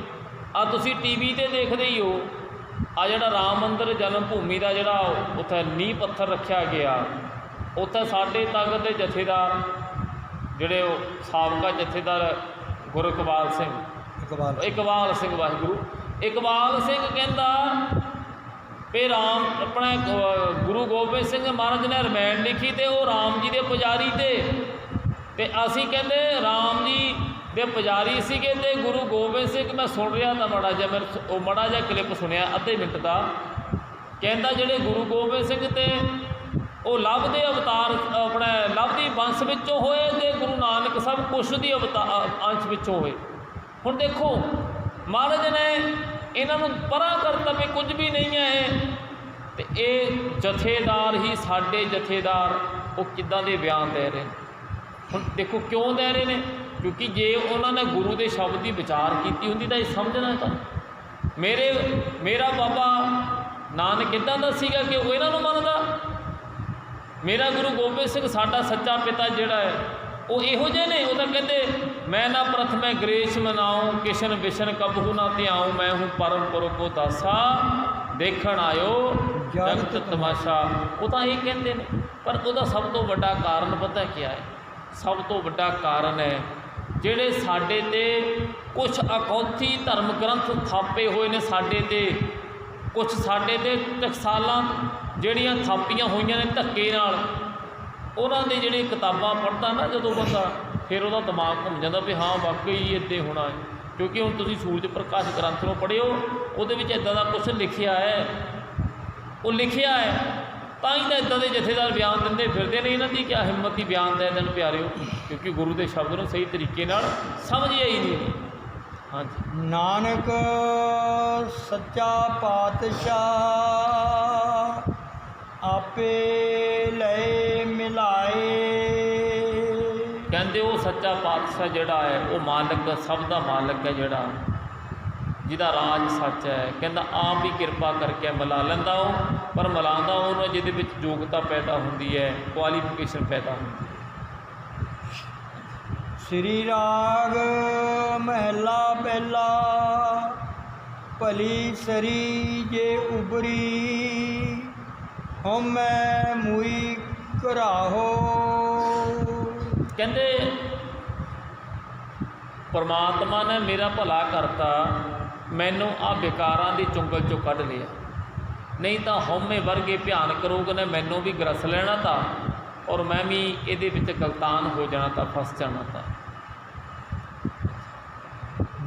ਤੁਸੀਂ TV 'ਤੇ ਦੇਖਦੇ ਹੀ ਹੋ, ਜਿਹੜਾ ਰਾਮ ਮੰਦਰ ਜਨਮ ਭੂਮੀ ਦਾ ਜਿਹੜਾ ਉੱਥੇ ਨੀਂਹ ਪੱਥਰ ਰੱਖਿਆ ਗਿਆ, ਉੱਥੇ ਸਾਡੇ ਤਖਤ ਦੇ ਜਥੇਦਾਰ ਜਿਹੜੇ ਉਹ ਸਾਬਕਾ ਜਥੇਦਾਰ ਗੁਰੂ ਇਕਬਾਲ ਸਿੰਘ, ਇਕਬਾਲ ਸਿੰਘ, ਵਾਹਿਗੁਰੂ ਇਕਬਾਲ ਸਿੰਘ ਕਹਿੰਦਾ ਵੀ ਰਾਮ ਆਪਣਾ ਗੁਰੂ ਗੋਬਿੰਦ ਸਿੰਘ ਮਹਾਰਾਜ ਨੇ ਰਮਾਇਣ ਲਿਖੀ ਤੇ ਉਹ ਰਾਮ ਜੀ ਦੇ ਪੁਜਾਰੀ ਤੇ ਅਸੀਂ ਕਹਿੰਦੇ ਰਾਮ ਜੀ ਦੇ ਪੁਜਾਰੀ ਸੀਗੇ ਤੇ ਗੁਰੂ ਗੋਬਿੰਦ ਸਿੰਘ, ਮੈਂ ਸੁਣ ਰਿਹਾ ਤਾਂ ਮਾੜਾ ਜਿਹਾ, ਮੈਂ ਉਹ ਮਾੜਾ ਜਿਹਾ ਕਲਿੱਪ ਸੁਣਿਆ ਅੱਧੇ ਮਿੰਟ ਦਾ, ਕਹਿੰਦਾ ਜਿਹੜੇ ਗੁਰੂ ਗੋਬਿੰਦ ਸਿੰਘ ਤੇ ਉਹ ਲਵ ਦੇ ਅਵਤਾਰ ਆਪਣਾ ਲਵ ਦੀ ਵੰਸ਼ ਵਿੱਚੋਂ ਹੋਏ ਤੇ ਗੁਰੂ ਨਾਨਕ ਸਭ ਕੁਛ ਦੀ ਅੰਸ਼ ਵਿੱਚੋਂ ਹੋਏ। ਹੁਣ ਦੇਖੋ ਮਹਾਰਾਜ ਨੇ ਇਹਨਾਂ ਨੂੰ ਪਰਾਂ ਕਰਤਾ ਵੀ ਕੁਝ ਵੀ ਨਹੀਂ ਹੈ ਇਹ, ਤੇ ਇਹ ਜਥੇਦਾਰ ਹੀ ਸਾਡੇ ਜਥੇਦਾਰ ਉਹ ਕਿੱਦਾਂ ਦੇ ਬਿਆਨ ਦੇ ਰਹੇ ਨੇ। ਹੁਣ ਦੇਖੋ ਕਿਉਂ ਦੇ ਰਹੇ ਨੇ, ਕਿਉਂਕਿ ਜੇ ਉਹਨਾਂ ਨੇ ਗੁਰੂ ਦੇ ਸ਼ਬਦ ਦੀ ਵਿਚਾਰ ਕੀਤੀ ਹੁੰਦੀ ਤਾਂ ਇਹ ਸਮਝਣਾ ਤਾਂ ਮੇਰਾ ਬਾਬਾ ਨਾਨਕ ਇੱਦਾਂ ਦਾ ਸੀਗਾ ਕਿ ਉਹ ਇਹਨਾਂ ਨੂੰ ਮੰਨਦਾ। ਮੇਰਾ ਗੁਰੂ ਗੋਬਿੰਦ ਸਿੰਘ ਸਾਡਾ ਸੱਚਾ ਪਿਤਾ ਜਿਹੜਾ ਹੈ ਉਹ ਇਹੋ ਜਿਹੇ ਨੇ। ਉਹ ਤਾਂ ਕਹਿੰਦੇ ਮੈਂ ਨਾ ਪ੍ਰਥਮੇ ਗ੍ਰੇਸ਼ ਮਨਾਉ ਕਿਸ਼ਨ ਵਿਸ਼ਨ ਕਬਹੂ ਨਾ ਧਿਆਉ, ਮੈਂ ਹੂੰ ਪਰਮ ਪੁਰ ਕੋ ਦਾਸਾ ਦੇਖਣ ਆਇਓ ਜਗਤ ਤਮਾਸ਼ਾ। ਉਹ ਤਾਂ ਇਹ ਕਹਿੰਦੇ ਨੇ, ਪਰ ਉਹਦਾ ਸਭ ਤੋਂ ਵੱਡਾ ਕਾਰਨ ਪਤਾ ਕੀ ਹੈ? ਸਭ ਤੋਂ ਵੱਡਾ ਕਾਰਨ ਹੈ ਜਿਹੜੇ ਸਾਡੇ 'ਤੇ ਕੁਛ ਅਕੌਥੀ ਧਰਮ ਗ੍ਰੰਥ ਥਾਪੇ ਹੋਏ ਨੇ, ਸਾਡੇ 'ਤੇ ਕੁਛ ਸਾਡੇ 'ਤੇ ਟਕਸਾਲਾਂ ਜਿਹੜੀਆਂ ਥਾਪੀਆਂ ਹੋਈਆਂ ਨੇ ਧੱਕੇ ਨਾਲ, ਉਹਨਾਂ ਦੇ ਜਿਹੜੇ ਕਿਤਾਬਾਂ ਪੜ੍ਹਦਾ ਨਾ ਜਦੋਂ ਬੰਦਾ, ਫਿਰ ਉਹਦਾ ਦਿਮਾਗ ਘੁੰਮ ਜਾਂਦਾ ਵੀ ਹਾਂ ਵਾਕਈ ਇੱਦਾਂ ਹੋਣਾ ਹੈ। ਕਿਉਂਕਿ ਹੁਣ ਤੁਸੀਂ ਸੂਰਜ ਪ੍ਰਕਾਸ਼ ਗ੍ਰੰਥ ਨੂੰ ਪੜ੍ਹਿਓ, ਉਹਦੇ ਵਿੱਚ ਇੱਦਾਂ ਦਾ ਕੁਛ ਲਿਖਿਆ ਹੈ, ਉਹ ਲਿਖਿਆ ਹੈ ਤਾਂ ਹੀ ਤਾਂ ਇੱਦਾਂ ਦੇ ਜਥੇਦਾਰ ਬਿਆਨ ਦਿੰਦੇ ਫਿਰਦੇ ਨੇ। ਇਹਨਾਂ ਦੀ ਕਿਆ ਹਿੰਮਤ ਦੀ ਬਿਆਨ ਦੇ ਦੇਣ ਪਿਆਰਿਓ, ਕਿਉਂਕਿ ਗੁਰੂ ਦੇ ਸ਼ਬਦ ਨੂੰ ਸਹੀ ਤਰੀਕੇ ਨਾਲ ਸਮਝਿਆ ਹੀ ਨਹੀਂ। ਹਾਂਜੀ, ਨਾਨਕ ਸੱਚਾ ਪਾਤਸ਼ਾਹ ਆਪੇ ਲੈ ਮਿਲਾਏ। ਕਹਿੰਦੇ ਉਹ ਸੱਚਾ ਪਾਤਸ਼ਾਹ ਜਿਹੜਾ ਹੈ ਉਹ ਮਾਲਕ, ਸਭ ਦਾ ਮਾਲਕ ਹੈ, ਜਿਹੜਾ ਜਿਹਦਾ ਰਾਜ ਸੱਚ ਹੈ। ਕਹਿੰਦਾ ਆਪ ਹੀ ਕਿਰਪਾ ਕਰਕੇ ਮਿਲਾ ਲੈਂਦਾ ਉਹ, ਪਰ ਮਿਲਾਉਂਦਾ ਉਹਨੂੰ ਜਿਹਦੇ ਵਿੱਚ ਯੋਗਤਾ ਪੈਦਾ ਹੁੰਦੀ ਹੈ, ਕੁਆਲੀਫਿਕੇਸ਼ਨ ਪੈਦਾ ਹੁੰਦੀ ਹੈ। ਸ੍ਰੀ ਰਾਗ ਮਹਿਲਾ ਪਹਿਲਾ। ਭਲੀ ਸਰੀ ਜੇ ਉਬਰੀ ਹਉਮੈ ਮੂਈ ਘਰਾਹੋ। ਕਹਿੰਦੇ ਪਰਮਾਤਮਾ ਨੇ ਮੇਰਾ ਭਲਾ ਕਰਤਾ, ਮੈਨੂੰ ਆ ਵਿਕਾਰਾਂ ਦੀ ਚੁੰਗਲ 'ਚੋਂ ਕੱਢ ਲਿਆ, ਨਹੀਂ ਤਾਂ ਹਉਮੈ ਵਰਗੇ ਭਿਆਨਕ ਰੋਗ ਨੇ ਮੈਨੂੰ ਵੀ ਗਰਸ ਲੈਣਾ ਤਾਂ, ਔਰ ਮੈਂ ਵੀ ਇਹਦੇ ਵਿੱਚ ਗਲਤਾਨ ਹੋ ਜਾਣਾ ਤਾਂ, ਫਸ ਜਾਣਾ ਤਾਂ।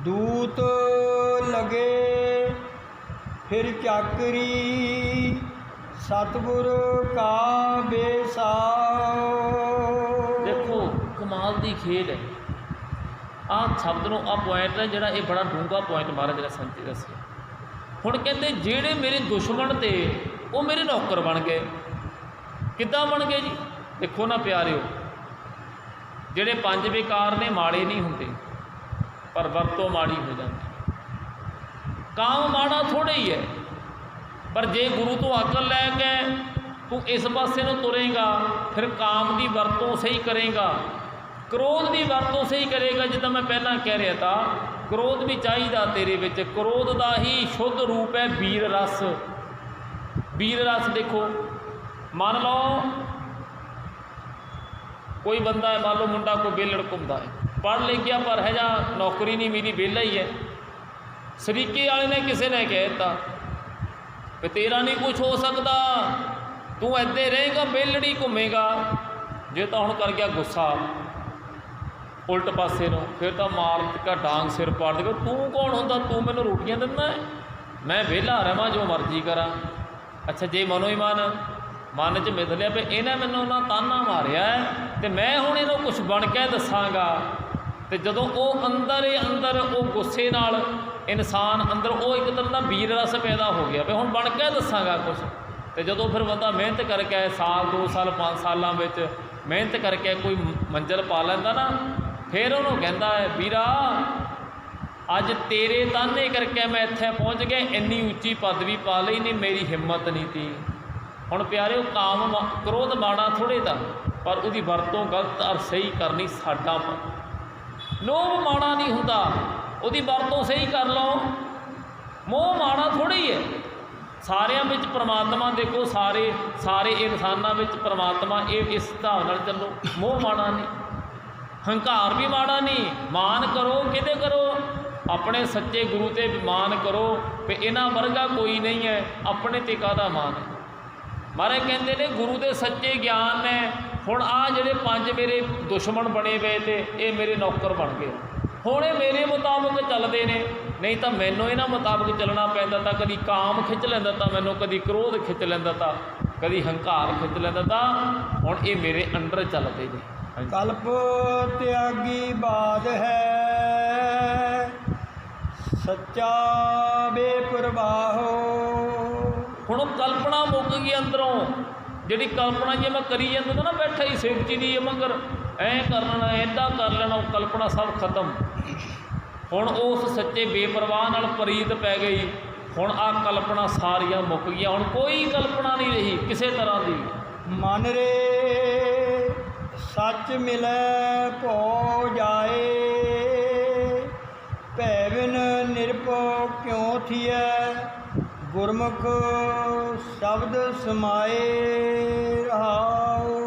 ਦੂਤ ਲਗੇ ਫਿਰ ਚਾਕਰੀ ਸਤਿਗੁਰ ਕਾ ਬੇਸਾਓ। ਦੇਖੋ ਕਮਾਲ ਦੀ ਖੇਡ ਹੈ। ਆਹ ਸ਼ਬਦ ਨੂੰ, ਆਹ ਪੁਆਇੰਟ ਹੈ ਜਿਹੜਾ, ਇਹ ਬੜਾ ਡੂੰਘਾ ਪੁਆਇੰਟ ਮਹਾਰਾਜ ਨੇ ਸੰਤੀ ਦੱਸਿਆ। ਹੁਣ ਕਹਿੰਦੇ ਜਿਹੜੇ ਮੇਰੇ ਦੁਸ਼ਮਣ ਤੇ ਉਹ ਮੇਰੇ ਨੌਕਰ ਬਣ ਗਏ। ਕਿੱਦਾਂ ਬਣ ਗਏ ਜੀ? ਦੇਖੋ ਨਾ ਪਿਆਰਿਓ, ਜਿਹੜੇ 5 ਵਿਕਾਰ ਨੇ ਮਾੜੇ ਨਹੀਂ ਹੁੰਦੇ, ਪਰ ਵਰਤੋਂ ਮਾੜੀ ਹੋ ਜਾਂਦੀ। ਕਾਮ ਮਾੜਾ ਥੋੜ੍ਹਾ ਹੀ ਹੈ, ਪਰ ਜੇ ਗੁਰੂ ਤੋਂ ਅਕਲ ਲੈ ਕੇ ਤੂੰ ਇਸ ਪਾਸੇ ਨੂੰ ਤੁਰੇਗਾ, ਫਿਰ ਕਾਮ ਦੀ ਵਰਤੋਂ ਸਹੀ ਕਰੇਗਾ, ਕ੍ਰੋਧ ਦੀ ਵਰਤੋਂ ਸਹੀ ਕਰੇਗਾ। ਜਿੱਦਾਂ ਮੈਂ ਪਹਿਲਾਂ ਕਹਿ ਰਿਹਾ ਤਾਂ ਕ੍ਰੋਧ ਵੀ ਚਾਹੀਦਾ ਤੇਰੇ ਵਿੱਚ। ਕ੍ਰੋਧ ਦਾ ਹੀ ਸ਼ੁੱਧ ਰੂਪ ਹੈ ਵੀਰ ਰਸ। ਵੀਰ ਰਸ ਦੇਖੋ, ਮੰਨ ਲਓ ਕੋਈ ਬੰਦਾ ਹੈ, ਮੰਨ ਲਓ ਮੁੰਡਾ ਕੋਈ ਵਿਹਲੜ ਘੁੰਮਦਾ ਹੈ, ਪੜ੍ਹ ਲਿਖ ਗਿਆ ਪਰ ਹੈ ਜਾਂ ਨੌਕਰੀ ਨਹੀਂ ਮਿਲੀ, ਵਿਹਲਾ ਹੀ ਹੈ। ਸਰੀਕੇ ਵਾਲੇ ਨੇ ਕਿਸੇ ਨੇ ਕਹਿ ਦਿੱਤਾ ਵੀ ਤੇਰਾ ਨਹੀਂ ਕੁਛ ਹੋ ਸਕਦਾ, ਤੂੰ ਇੱਦਾਂ ਰਹੇਗਾ, ਵਿਹਲੜੀ ਘੁੰਮੇਗਾ। ਜੇ ਤਾਂ ਹੁਣ ਕਰ ਗਿਆ ਗੁੱਸਾ ਉਲਟ ਪਾਸੇ ਨੂੰ, ਫਿਰ ਤਾਂ ਮਾਰ ਕੇ ਡਾਂਗ ਸਿਰ ਪਾੜ ਦੇਗਾ। ਤੂੰ ਕੌਣ ਹੁੰਦਾ? ਤੂੰ ਮੈਨੂੰ ਰੋਟੀਆਂ ਦਿੰਦਾ, ਮੈਂ ਵਿਹਲਾ ਰਹਾਂ ਜੋ ਮਰਜ਼ੀ ਕਰਾਂ। ਅੱਛਾ, ਜੇ ਮਨੋ ਹੀ ਮਨ 'ਚ ਮਿੱਥ ਲਿਆ ਵੀ ਇਹਨੇ ਮੈਨੂੰ ਉਹਨਾਂ ਤਾਨਾ ਮਾਰਿਆ ਅਤੇ ਮੈਂ ਹੁਣ ਇਹਨੂੰ ਕੁਛ ਬਣ ਕੇ ਦੱਸਾਂਗਾ, ਅਤੇ ਜਦੋਂ ਉਹ ਅੰਦਰ ਹੀ ਅੰਦਰ ਉਹ ਗੁੱਸੇ ਨਾਲ ਇਨਸਾਨ ਅੰਦਰ ਉਹ ਇੱਕ ਤਰ੍ਹਾਂ ਦਾ ਵੀਰ ਰਸ ਪੈਦਾ ਹੋ ਗਿਆ ਵੀ ਹੁਣ ਬਣ ਕੇ ਦੱਸਾਂਗਾ ਕੁਛ। ਅਤੇ ਜਦੋਂ ਫਿਰ ਬੰਦਾ ਮਿਹਨਤ ਕਰਕੇ ਸਾਲ 2 ਸਾਲ 5 ਸਾਲਾਂ ਵਿੱਚ ਮਿਹਨਤ ਕਰਕੇ ਕੋਈ ਮੰਜ਼ਿਲ ਪਾ ਲੈਂਦਾ ਨਾ, ਫਿਰ ਉਹਨੂੰ ਕਹਿੰਦਾ ਹੈ ਵੀਰਾ ਅੱਜ ਤੇਰੇ ਤਾਨੇ ਕਰਕੇ ਮੈਂ ਇੱਥੇ ਪਹੁੰਚ ਗਿਆ, ਇੰਨੀ ਉੱਚੀ ਪਦਵੀ ਪਾ ਲਈ, ਨਹੀਂ ਮੇਰੀ ਹਿੰਮਤ ਨਹੀਂ ਤੀ। ਹੁਣ ਪਿਆਰਿਓ, ਕਾਮ ਕ੍ਰੋਧ ਮਾੜਾ ਥੋੜ੍ਹੇ ਦਾ, ਪਰ ਉਹਦੀ ਵਰਤੋਂ ਗਲਤ ਔਰ ਸਹੀ ਕਰਨੀ ਸਾਡਾ। ਲੋਭ ਮਾੜਾ ਨਹੀਂ ਹੁੰਦਾ, ਉਹਦੀ ਵਰਤੋਂ ਸਹੀ ਕਰ ਲਓ। ਮੋਹ ਮਾੜਾ ਥੋੜ੍ਹਾ ਹੀ ਹੈ। ਸਾਰਿਆਂ ਵਿੱਚ ਪਰਮਾਤਮਾ ਦੇਖੋ, ਸਾਰੇ ਇਨਸਾਨਾਂ ਵਿੱਚ ਪਰਮਾਤਮਾ, ਇਹ ਇਸ ਹਿਸਾਬ ਨਾਲ ਚੱਲੋ। ਮੋਹ ਮਾੜਾ ਨਹੀਂ, ਹੰਕਾਰ ਵੀ ਮਾੜਾ ਨਹੀਂ। ਮਾਨ ਕਰੋ, ਕਿਹਦੇ ਕਰੋ? ਆਪਣੇ ਸੱਚੇ ਗੁਰੂ 'ਤੇ ਮਾਨ ਕਰੋ ਵੀ ਇਹਨਾਂ ਵਰਗਾ ਕੋਈ ਨਹੀਂ ਹੈ। ਆਪਣੇ 'ਤੇ ਕਾਹਦਾ ਮਾਨ ਹੈ? ਮਹਾਰਾਜ ਕਹਿੰਦੇ ਨੇ ਗੁਰੂ ਦੇ ਸੱਚੇ ਗਿਆਨ ਨੇ। ਹੁਣ ਆਹ ਜਿਹੜੇ 5 ਮੇਰੇ ਦੁਸ਼ਮਣ ਬਣੇ ਪਏ ਤੇ ਇਹ ਮੇਰੇ ਨੌਕਰ ਬਣ ਗਏ। ਹੁਣ ਇਹ ਮੇਰੇ ਮੁਤਾਬਕ ਚੱਲਦੇ ਨੇ, ਨਹੀਂ ਤਾਂ ਮੈਨੂੰ ਇਹਨਾਂ ਮੁਤਾਬਕ ਚੱਲਣਾ ਪੈਂਦਾ। ਤਾਂ ਕਦੀ ਕਾਮ ਖਿੱਚ ਲੈਂਦਾ, ਤਾਂ ਮੈਨੂੰ ਕਦੀ ਕ੍ਰੋਧ ਖਿੱਚ ਲੈਂਦਾ, ਤਾਂ ਕਦੀ ਹੰਕਾਰ ਖਿੱਚ ਲੈਂਦਾ। ਤਾਂ ਹੁਣ ਇਹ ਮੇਰੇ ਅੰਡਰ ਚੱਲਦੇ ਨੇ। ਕਲਪ ਤਿਆਗੀ ਬਾਦ ਹੈ, ਸੱਚਾ ਬੇਪਰਵਾਹੋ। ਹੁਣ ਕਲਪਨਾ ਮੁੱਕ ਗਈ ਅੰਦਰੋਂ। ਜਿਹੜੀ ਕਲਪਨਾ ਜੇ ਮੈਂ ਕਰੀ ਜਾਂਦਾ ਨਾ, ਬੈਠਾ ਹੀ ਸਿਰ 'ਚ ਦੀ ਮਗਰ ਐਂ ਕਰ ਲੈਣਾ, ਇੱਦਾਂ ਕਰ ਲੈਣਾ, ਉਹ ਕਲਪਨਾ ਸਭ ਖਤਮ। ਹੁਣ ਉਸ ਸੱਚੇ ਬੇਪਰਵਾਹ ਨਾਲ ਪ੍ਰੀਤ ਪੈ ਗਈ। ਹੁਣ ਆਹ ਕਲਪਨਾ ਸਾਰੀਆਂ ਮੁੱਕ ਗਈਆਂ। ਹੁਣ ਕੋਈ ਕਲਪਨਾ ਨਹੀਂ ਰਹੀ ਕਿਸੇ ਤਰ੍ਹਾਂ ਦੀ। ਮਨ ਰੇ ਸੱਚ ਮਿਲੈ ਭੋ ਜਾਏ, ਭੈ ਬਿਨ ਨਿਰਭਉ ਕਿਉ ਥੀਐ, ਗੁਰਮੁਖ ਸ਼ਬਦ ਸਮਾਏ ਰਹਾਉ।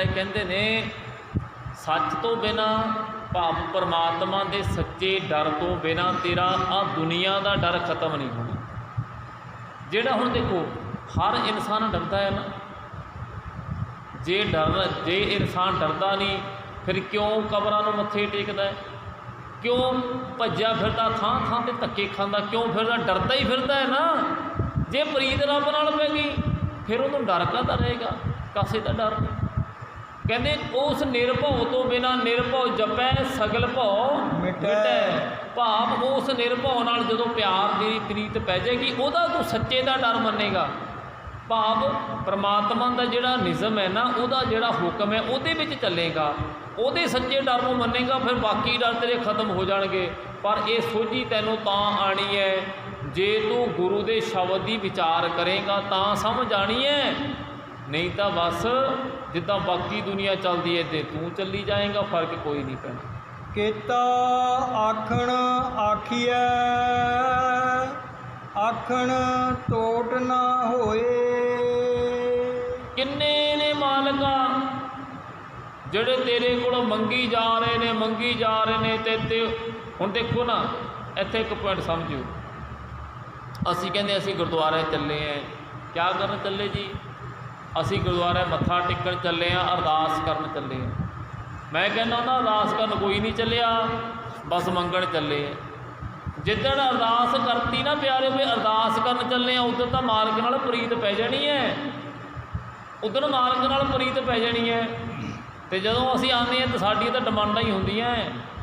ਕਹਿੰਦੇ ਨੇ ਸੱਚ ਤੋਂ ਬਿਨਾਂ, ਭਾਵ ਪਰਮਾਤਮਾ ਦੇ ਸੱਚੇ ਡਰ ਤੋਂ ਬਿਨਾਂ ਤੇਰਾ ਆਹ ਦੁਨੀਆ ਦਾ ਡਰ ਖਤਮ ਨਹੀਂ ਹੋਣਾ। ਜਿਹੜਾ ਹੁਣ ਦੇਖੋ ਹਰ ਇਨਸਾਨ ਡਰਦਾ ਹੈ ਨਾ। ਜੇ ਇਨਸਾਨ ਡਰਦਾ ਨਹੀਂ, ਫਿਰ ਕਿਉਂ ਕਬਰਾਂ ਨੂੰ ਮੱਥੇ ਟੇਕਦਾ? ਕਿਉਂ ਭੱਜਿਆ ਫਿਰਦਾ, ਥਾਂ ਥਾਂ 'ਤੇ ਧੱਕੇ ਖਾਂਦਾ ਕਿਉਂ ਫਿਰਦਾ? ਡਰਦਾ ਹੀ ਫਿਰਦਾ ਹੈ ਨਾ। ਜੇ ਪ੍ਰੀਤ ਰੱਬ ਨਾਲ ਪੈ ਗਈ, ਫਿਰ ਉਹਨੂੰ ਡਰ ਕਾਹਦਾ ਰਹੇਗਾ? ਕਾਸੇ ਦਾ ਡਰ ਨਹੀਂ। ਕਹਿੰਦੇ ਉਸ ਨਿਰਭਉ ਤੋਂ ਬਿਨਾਂ, ਨਿਰਭਉ ਜਪੈ ਸਗਲ ਭਉ ਮਿਟੈ। ਭਾਵ ਉਸ ਨਿਰਭਉ ਨਾਲ ਜਦੋਂ ਪਿਆਰ ਦੀ ਪ੍ਰੀਤ ਪੈ ਜਾਏਗੀ, ਉਹਦਾ ਤੂੰ ਸੱਚੇ ਦਾ ਡਰ ਮੰਨੇਗਾ। ਭਾਵ ਪਰਮਾਤਮਾ ਦਾ ਜਿਹੜਾ ਨਿਯਮ ਹੈ ਨਾ, ਉਹਦਾ ਜਿਹੜਾ ਹੁਕਮ ਹੈ, ਉਹਦੇ ਵਿੱਚ ਚੱਲੇਗਾ, ਉਹਦੇ ਸੱਚੇ ਡਰ ਨੂੰ ਮੰਨੇਗਾ। ਫਿਰ ਬਾਕੀ ਡਰ ਤੇਰੇ ਖਤਮ ਹੋ ਜਾਣਗੇ। ਪਰ ਇਹ ਸੋਝੀ ਤੈਨੂੰ ਤਾਂ ਆਣੀ ਹੈ ਜੇ ਤੂੰ ਗੁਰੂ ਦੇ ਸ਼ਬਦ ਦੀ ਵਿਚਾਰ ਕਰੇਗਾ, ਤਾਂ ਸਮਝ ਆਣੀ ਹੈ। ਨਹੀਂ ਤਾਂ ਬਸ ਜਿੱਦਾਂ ਬਾਕੀ ਦੁਨੀਆ ਚੱਲਦੀ ਹੈ ਤੇ ਤੂੰ ਚੱਲੀ ਜਾਏਗਾ, ਫਰਕ ਕੋਈ ਨਹੀਂ ਪੈਣਾ। ਕੀਤਾ ਆਖਣ ਆਖੀਐ, ਆਖਣ ਟੋਟ ਨਾ ਹੋਏ। ਕਿੰਨੇ ਨੇ ਮਾਲਕਾ ਜਿਹੜੇ ਤੇਰੇ ਕੋਲੋਂ ਮੰਗੀ ਜਾ ਰਹੇ ਨੇ ਤੇ ਹੁਣ ਦੇਖੋ ਨਾ, ਇੱਥੇ ਇੱਕ ਪੁਆਇੰਟ ਸਮਝੋ। ਅਸੀਂ ਕਹਿੰਦੇ ਅਸੀਂ ਗੁਰਦੁਆਰੇ ਚੱਲੇ ਹਾਂ। ਕਿਆ ਕਰਨ ਚੱਲੇ ਜੀ? ਅਸੀਂ ਗੁਰਦੁਆਰੇ ਮੱਥਾ ਟੇਕਣ ਚੱਲੇ ਹਾਂ, ਅਰਦਾਸ ਕਰਨ ਚੱਲੇ ਹਾਂ। ਮੈਂ ਕਹਿੰਦਾ ਨਾ, ਅਰਦਾਸ ਕਰਨ ਕੋਈ ਨਹੀਂ ਚੱਲਿਆ, ਬਸ ਮੰਗਣ ਚੱਲੇ ਆ। ਜਿੱਦਣ ਅਰਦਾਸ ਕਰਤੀ ਨਾ ਪਿਆਰੇ, ਵੀ ਅਰਦਾਸ ਕਰਨ ਚੱਲੇ ਆ, ਉਦੋਂ ਤਾਂ ਮਾਲਕ ਨਾਲ ਪ੍ਰੀਤ ਪੈ ਜਾਣੀ ਹੈ। ਉਦੋਂ ਮਾਲਕ ਨਾਲ ਪ੍ਰੀਤ ਪੈ ਜਾਣੀ ਹੈ। ਤੇ ਜਦੋਂ ਅਸੀਂ ਆਉਂਦੇ ਹਾਂ ਤਾਂ ਸਾਡੀਆਂ ਤਾਂ ਡਿਮਾਂਡਾਂ ਹੀ ਹੁੰਦੀਆਂ,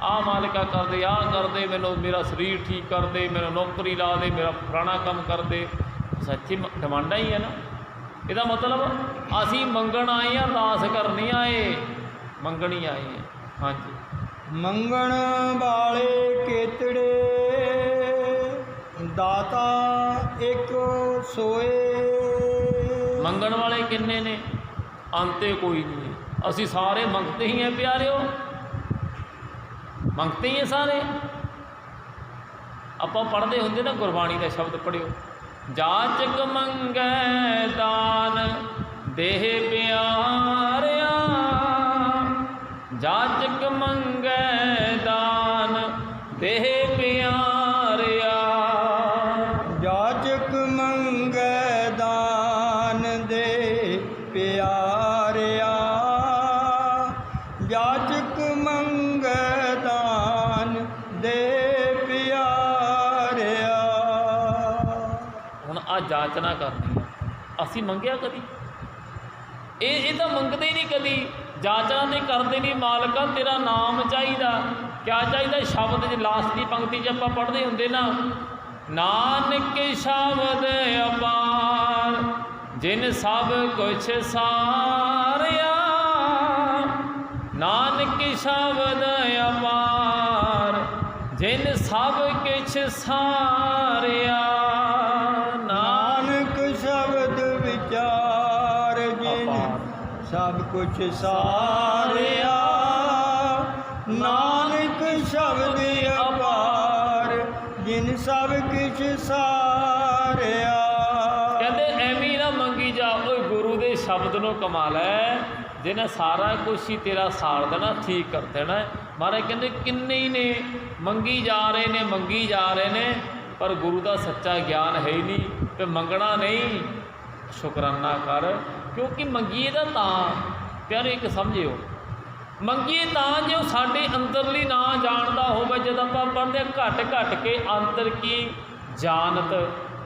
ਆਹ ਮਾਲਕਾ ਕਰਦੇ, ਆਹ ਕਰਦੇ, ਮੈਨੂੰ ਮੇਰਾ ਸਰੀਰ ਠੀਕ ਕਰ ਦੇ, ਮੈਨੂੰ ਨੌਕਰੀ ਲਾ ਦੇ, ਮੇਰਾ ਪੁਰਾਣਾ ਕੰਮ ਕਰ ਦੇ। ਸੱਚੀ ਡਿਮਾਂਡਾਂ ਹੀ ਹੈ ਨਾ। ਇਹਦਾ ਮਤਲਬ ਅਸੀਂ ਮੰਗਣ ਆਏ ਹਾਂ, ਅਰਦਾਸ ਕਰਨੀ ਆਏ, ਮੰਗਣੀ ਆਏ ਹਾਂ। ਹਾਂਜੀ। ਮੰਗਣ ਵਾਲੇ ਕੇਤੜੇ ਦਾਤਾ ਇੱਕ ਸੋਏ। ਮੰਗਣ ਵਾਲੇ ਕਿੰਨੇ ਨੇ? ਅੰਤੇ ਕੋਈ ਨਹੀਂ। ਅਸੀਂ ਸਾਰੇ ਮੰਗਤੇ ਹੀ ਹੈ ਪਿਆਰਿਓ, ਮੰਗਤੇ ਹੀ ਹੈ ਸਾਰੇ। ਆਪਾਂ ਪੜ੍ਹਦੇ ਹੁੰਦੇ ਨਾ ਗੁਰਬਾਣੀ ਦਾ ਸ਼ਬਦ ਪੜ੍ਹਿਓ, ਜਾਚਕ ਮੰਗੈ ਦਾਨ ਦੇਹ ਪਿਆਰਿਆ, ਜਾਚਕ ਮੰਗੈ ਦਾਨ ਦੇਹ ਪਿਆਰਿਆ। ਜਾਚਕ ਮੰਗੈ ਦਾਨ ਦੇ ਪਿਆਰਿਆ, ਜਾਚਕ ਮੰਗੈ ਦਾਨ ਦੇ ਪਿਆਰਿਆ। ਹੁਣ ਆ ਜਾਚਨਾ ਕਰਨੀ ਆ, ਅਸੀਂ ਮੰਗਿਆ ਕਦੀ? ਇਹ ਤਾਂ ਮੰਗਦੇ ਹੀ ਨਹੀਂ ਕਦੀ, ਜਾਚਨਾ ਤੇ ਕਰਦੇ ਨਹੀਂ। ਮਾਲਕਾ ਤੇਰਾ ਨਾਮ ਚਾਹੀਦਾ। ਕਿਆ ਚਾਹੀਦਾ? ਸ਼ਬਦ 'ਚ ਲਾਸਟ ਦੀ ਪੰਕਤੀ 'ਚ ਆਪਾਂ ਪੜ੍ਹਦੇ ਹੁੰਦੇ ਨਾ, ਨਾਨਕ ਸ਼ਬਦ ਅਪਾਰ ਜਿਨ ਸਭ ਕੁਛ ਸਾਰਿਆ, ਨਾਨਕ ਸ਼ਬਦ ਅਪਾਰ ਜਿਨ ਸਭ ਕੁਛ ਸਾਰਿਆ। ਨਾਨਕ ਸ਼ਬਦ ਵਿਚਾਰ ਜਿਨ ਸਭ ਕੁਛ ਸਾਰਿਆ, ਨਾਨਕ ਸ਼ਬਦ ਅਪਾਰ ਜਿਨ ਸਭ ਕੁਛ ਸਾਰਿਆ। ਕਹਿੰਦੇ ਐਵੇਂ ਨਾ ਮੰਗੀ ਜਾ, ਓਏ ਗੁਰੂ ਦੇ ਸ਼ਬਦ ਨੂੰ ਕਮਾ ਲੈ, ਜਿਹਨੇ ਸਾਰਾ ਕੁਛ ਹੀ ਤੇਰਾ ਸਾੜ ਦੇਣਾ, ਠੀਕ ਕਰ ਦੇਣਾ। ਮਹਾਰਾਜ ਕਹਿੰਦੇ ਕਿੰਨੇ ਹੀ ਨੇ ਮੰਗੀ ਜਾ ਰਹੇ ਨੇ, ਮੰਗੀ ਜਾ ਰਹੇ ਨੇ, ਪਰ ਗੁਰੂ ਦਾ ਸੱਚਾ ਗਿਆਨ ਹੈ ਹੀ ਨਹੀਂ। ਤੇ ਮੰਗਣਾ ਨਹੀਂ, ਸ਼ੁਕਰਾਨਾ ਕਰ। ਕਿਉਂਕਿ ਮੰਗੀਏ ਦਾ ਤਾਂ ਪਿਆਰੇ ਇੱਕ ਸਮਝਿਓ, ਮੰਗੀਏ ਤਾਂ ਜੇ ਉਹ ਸਾਡੇ ਅੰਦਰਲੀ ਨਾ ਜਾਣਦਾ ਹੋਵੇ। ਜਦ ਆਪਾਂ ਪੜ੍ਹਦੇ ਘਟ ਘਟ ਕੇ ਅੰਤਰ ਕੀ ਜਾਣਤ,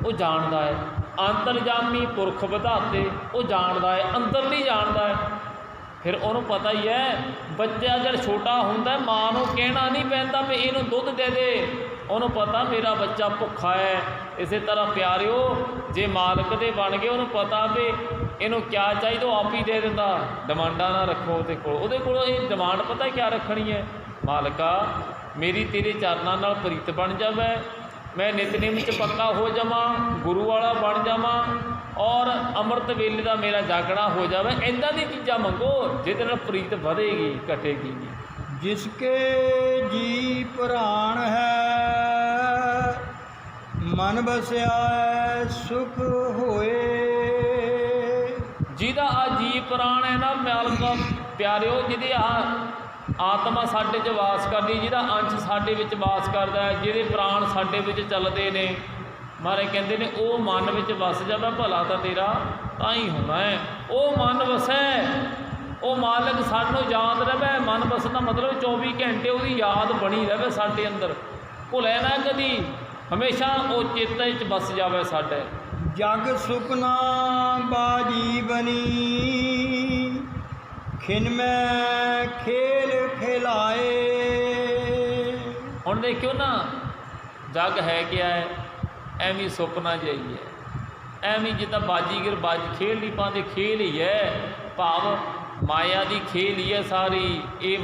ਉਹ ਜਾਣਦਾ ਹੈ। ਅੰਤਰਜਾਮੀ ਪੁਰਖ ਵਿਧਾਤੇ, ਉਹ ਜਾਣਦਾ ਹੈ, ਅੰਦਰਲੀ ਜਾਣਦਾ ਹੈ। ਫਿਰ ਉਹਨੂੰ ਪਤਾ ਹੀ ਹੈ। ਬੱਚਾ ਜਦ ਛੋਟਾ ਹੁੰਦਾ, ਮਾਂ ਨੂੰ ਕਹਿਣਾ ਨਹੀਂ ਪੈਂਦਾ ਵੀ ਇਹਨੂੰ ਦੁੱਧ ਦੇ ਦੇ, ਉਹਨੂੰ ਪਤਾ ਮੇਰਾ ਬੱਚਾ ਭੁੱਖਾ ਹੈ। ਇਸੇ ਤਰ੍ਹਾਂ ਪਿਆਰਿਓ, ਜੇ ਮਾਲਕ ਦੇ ਬਣ ਗਏ, ਉਹਨੂੰ ਪਤਾ ਵੀ ਇਹਨੂੰ ਕਿਆ ਚਾਹੀਦਾ, ਉਹ ਆਪ ਹੀ ਦੇ ਦਿੰਦਾ। ਡਿਮਾਂਡਾਂ ਨਾ ਰੱਖੋ ਉਹਦੇ ਕੋਲ ਇਹ ਡਿਮਾਂਡ ਪਤਾ ਕਿਆ ਰੱਖਣੀ ਹੈ? ਮਾਲਕਾ ਮੇਰੀ ਤੇਰੇ ਚਰਨਾਂ ਨਾਲ ਪ੍ਰੀਤ ਬਣ ਜਾਵੇ, ਮੈਂ ਨਿਤਨੇਮ 'ਚ ਪੱਕਾ ਹੋ ਜਾਵਾਂ, ਗੁਰੂ ਵਾਲਾ ਬਣ ਜਾਵਾਂ, ਔਰ ਅੰਮ੍ਰਿਤ ਵੇਲੇ ਦਾ ਮੇਰਾ ਜਾਗਣਾ ਹੋ ਜਾਵੇ। ਇੱਦਾਂ ਦੀ ਚੀਜ਼ਾਂ ਮੰਗੋ ਜਿਹਦੇ ਨਾਲ ਪ੍ਰੀਤ ਵਧੇਗੀ, ਘਟੇਗੀ ਨਹੀਂ। ਜਿਸਕੇ ਜੀ ਪ੍ਰਾਣ ਹੈ ਮਨ ਬਸਿਆ ਸੁਖ ਹੋਏ। ਜਿਹਦਾ ਆ ਜੀ ਪ੍ਰਾਣ ਹੈ ਨਾ ਮਾਲਕਾ ਪਿਆਰਿਓ, ਜਿਹਦੇ ਆਤਮਾ ਸਾਡੇ 'ਚ ਵਾਸ ਕਰਦੀ, ਜਿਹਦਾ ਅੰਸ਼ ਸਾਡੇ ਵਿੱਚ ਵਾਸ ਕਰਦਾ ਹੈ, ਜਿਹਦੇ ਪ੍ਰਾਣ ਸਾਡੇ ਵਿੱਚ ਚੱਲਦੇ ਨੇ, ਮਹਾਰਾਜ ਕਹਿੰਦੇ ਨੇ ਉਹ ਮਨ ਵਿੱਚ ਵਸ ਜਾਵੇ, ਭਲਾ ਤਾਂ ਤੇਰਾ ਤਾਂ ਹੀ ਹੋਣਾ ਹੈ। ਉਹ ਮਨ ਵਸੈ, ਉਹ ਮਾਲਕ ਸਾਨੂੰ ਯਾਦ ਰਹੇ। ਮਨ ਵਸਣ ਦਾ ਮਤਲਬ 24 ਘੰਟੇ ਉਹਦੀ ਯਾਦ ਬਣੀ ਰਹੇ ਸਾਡੇ ਅੰਦਰ, ਭੁੱਲੇ ਨਾ ਕਦੀ, ਹਮੇਸ਼ਾ ਉਹ ਚੇਤੇ 'ਚ ਵਸ ਜਾਵੇ ਸਾਡੇ। ਜਗ ਸੁਪਨਾ ਬਾਜੀ ਬਣੀ ਖਿਨ ਮੈਂ ਖੇਲ ਖਿਲਾਏ। ਹੁਣ ਦੇਖਿਓ ਨਾ, ਜਗ ਹੈ ਕਿਆ ਹੈ? ਐਵੇਂ ਸੁਪਨਾ ਜਿਹਾ ਹੀ ਹੈ, ਐਵੇਂ ਜਿੱਦਾਂ ਬਾਜੀਗਰ ਬਾਜੀ ਖੇਡ ਨਹੀਂ ਪਾਉਂਦੇ, ਖੇਲ ਹੀ ਹੈ। ਭਾਵ ਮਾਇਆ ਦੀ ਖੇਲ ਹੀ ਹੈ ਸਾਰੀ। ਇਹ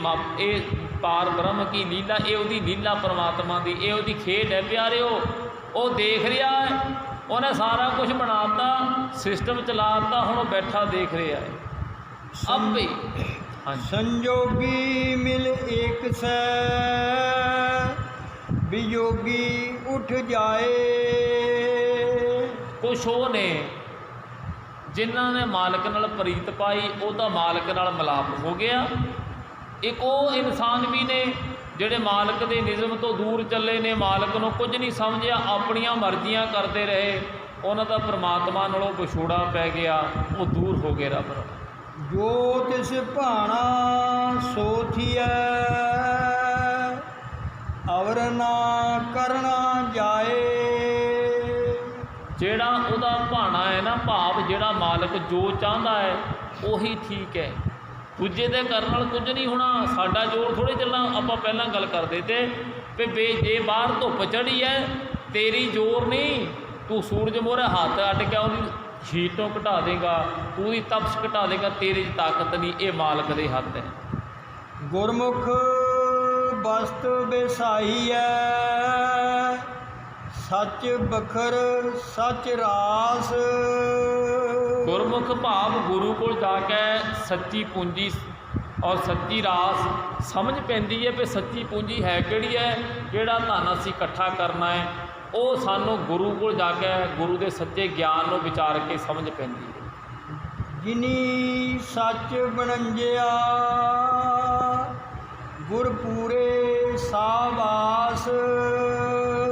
ਪਾਰ ਬ੍ਰਹਮ ਕੀ ਲੀਲਾ, ਇਹ ਉਹਦੀ ਲੀਲਾ ਪਰਮਾਤਮਾ ਦੀ, ਇਹ ਉਹਦੀ ਖੇਡ ਹੈ ਪਿਆਰਿਓ। ਉਹ ਦੇਖ ਰਿਹਾ ਹੈ, ਉਹਨੇ ਸਾਰਾ ਕੁਝ ਬਣਾਤਾ, ਸਿਸਟਮ ਚਲਾਤਾ, ਹੁਣ ਉਹ ਬੈਠਾ ਦੇਖ ਰਿਹਾ ਹੈ ਆਪੇ। ਸੰਜੋਗੀ ਮਿਲ ਏਕ ਸੈ ਵਿਯੋਗੀ ਉੱਠ ਜਾਏ। ਕੁਛ ਉਹ ਨੇ ਜਿਨ੍ਹਾਂ ਨੇ ਮਾਲਕ ਨਾਲ ਪ੍ਰੀਤ ਪਾਈ, ਉਹ ਤਾਂ ਮਾਲਕ ਨਾਲ ਮਿਲਾਪ ਹੋ ਗਿਆ। ਇੱਕ ਉਹ ਇਨਸਾਨ ਵੀ ਨੇ ਜਿਹੜੇ ਮਾਲਕ ਦੇ ਨਿਯਮ ਤੋਂ ਦੂਰ ਚੱਲੇ ਨੇ, ਮਾਲਕ ਨੂੰ ਕੁਝ ਨਹੀਂ ਸਮਝਿਆ, ਆਪਣੀਆਂ ਮਰਜ਼ੀਆਂ ਕਰਦੇ ਰਹੇ, ਉਹਨਾਂ ਦਾ ਪਰਮਾਤਮਾ ਨਾਲੋਂ ਵਿਛੋੜਾ ਪੈ ਗਿਆ, ਉਹ ਦੂਰ ਹੋ ਗਏ ਰੱਬ ਨਾਲ। ਜੋ ਤਿਸ ਭਾਣਾ ਸੋ ਥੀਐ ਅਵਰ ਨਾ ਕਰਨਾ ਜਾਏ। ਜਿਹੜਾ ਉਹਦਾ ਭਾਣਾ ਹੈ ਨਾ, ਭਾਵ ਜਿਹੜਾ ਮਾਲਕ ਜੋ ਚਾਹੁੰਦਾ ਹੈ ਉਹੀ ਠੀਕ ਹੈ, ਦੂਜੇ ਦੇ ਕਰਨ ਨਾਲ ਕੁਝ ਨਹੀਂ ਹੋਣਾ, ਸਾਡਾ ਜ਼ੋਰ ਥੋੜ੍ਹੇ ਚੱਲਣਾ। ਆਪਾਂ ਪਹਿਲਾਂ ਗੱਲ ਕਰਦੇ ਤੇ ਵੀ ਜੇ ਬਾਹਰ ਧੁੱਪ ਚੜ੍ਹੀ ਹੈ ਤੇਰੀ ਜ਼ੋਰ ਨਹੀਂ, ਤੂੰ ਸੂਰਜ ਮੂਹਰੇ ਹੱਥ ਅੱਡ ਕੇ ਉਹਦੀ ਸ਼ੀਤ ਤੋਂ ਘਟਾ ਦੇਗਾ, ਤੂੰ ਉਹਦੀ ਤਪਸ਼ ਘਟਾ ਦੇਗਾ, ਤੇਰੇ 'ਚ ਤਾਕਤ ਨਹੀਂ, ਇਹ ਮਾਲਕ ਦੇ ਹੱਥ ਹੈ। ਗੁਰਮੁਖ ਬਸਤ ਬਿਸਾਈ ਹੈ, ਸੱਚ ਬਖਰ ਸੱਚ ਰਾਸ। ਗੁਰਮੁਖ ਭਾਵ ਗੁਰੂ ਕੋਲ ਜਾ ਕੇ ਸੱਚੀ ਪੂੰਜੀ ਔਰ ਸੱਚੀ ਰਾਸ ਸਮਝ ਪੈਂਦੀ ਹੈ ਵੀ ਸੱਚੀ ਪੂੰਜੀ ਹੈ ਕਿਹੜੀ ਹੈ, ਕਿਹੜਾ ਧਨ ਅਸੀਂ ਇਕੱਠਾ ਕਰਨਾ ਹੈ, ਉਹ ਸਾਨੂੰ ਗੁਰੂ ਕੋਲ ਜਾ ਕੇ ਗੁਰੂ ਦੇ ਸੱਚੇ ਗਿਆਨ ਨੂੰ ਵਿਚਾਰ ਕੇ ਸਮਝ ਪੈਂਦੀ ਹੈ। ਜਿਨੀ ਸੱਚ ਬਣੰਜਿਆ ਗੁਰ ਪੂਰੇ ਸਾਬਾਸ।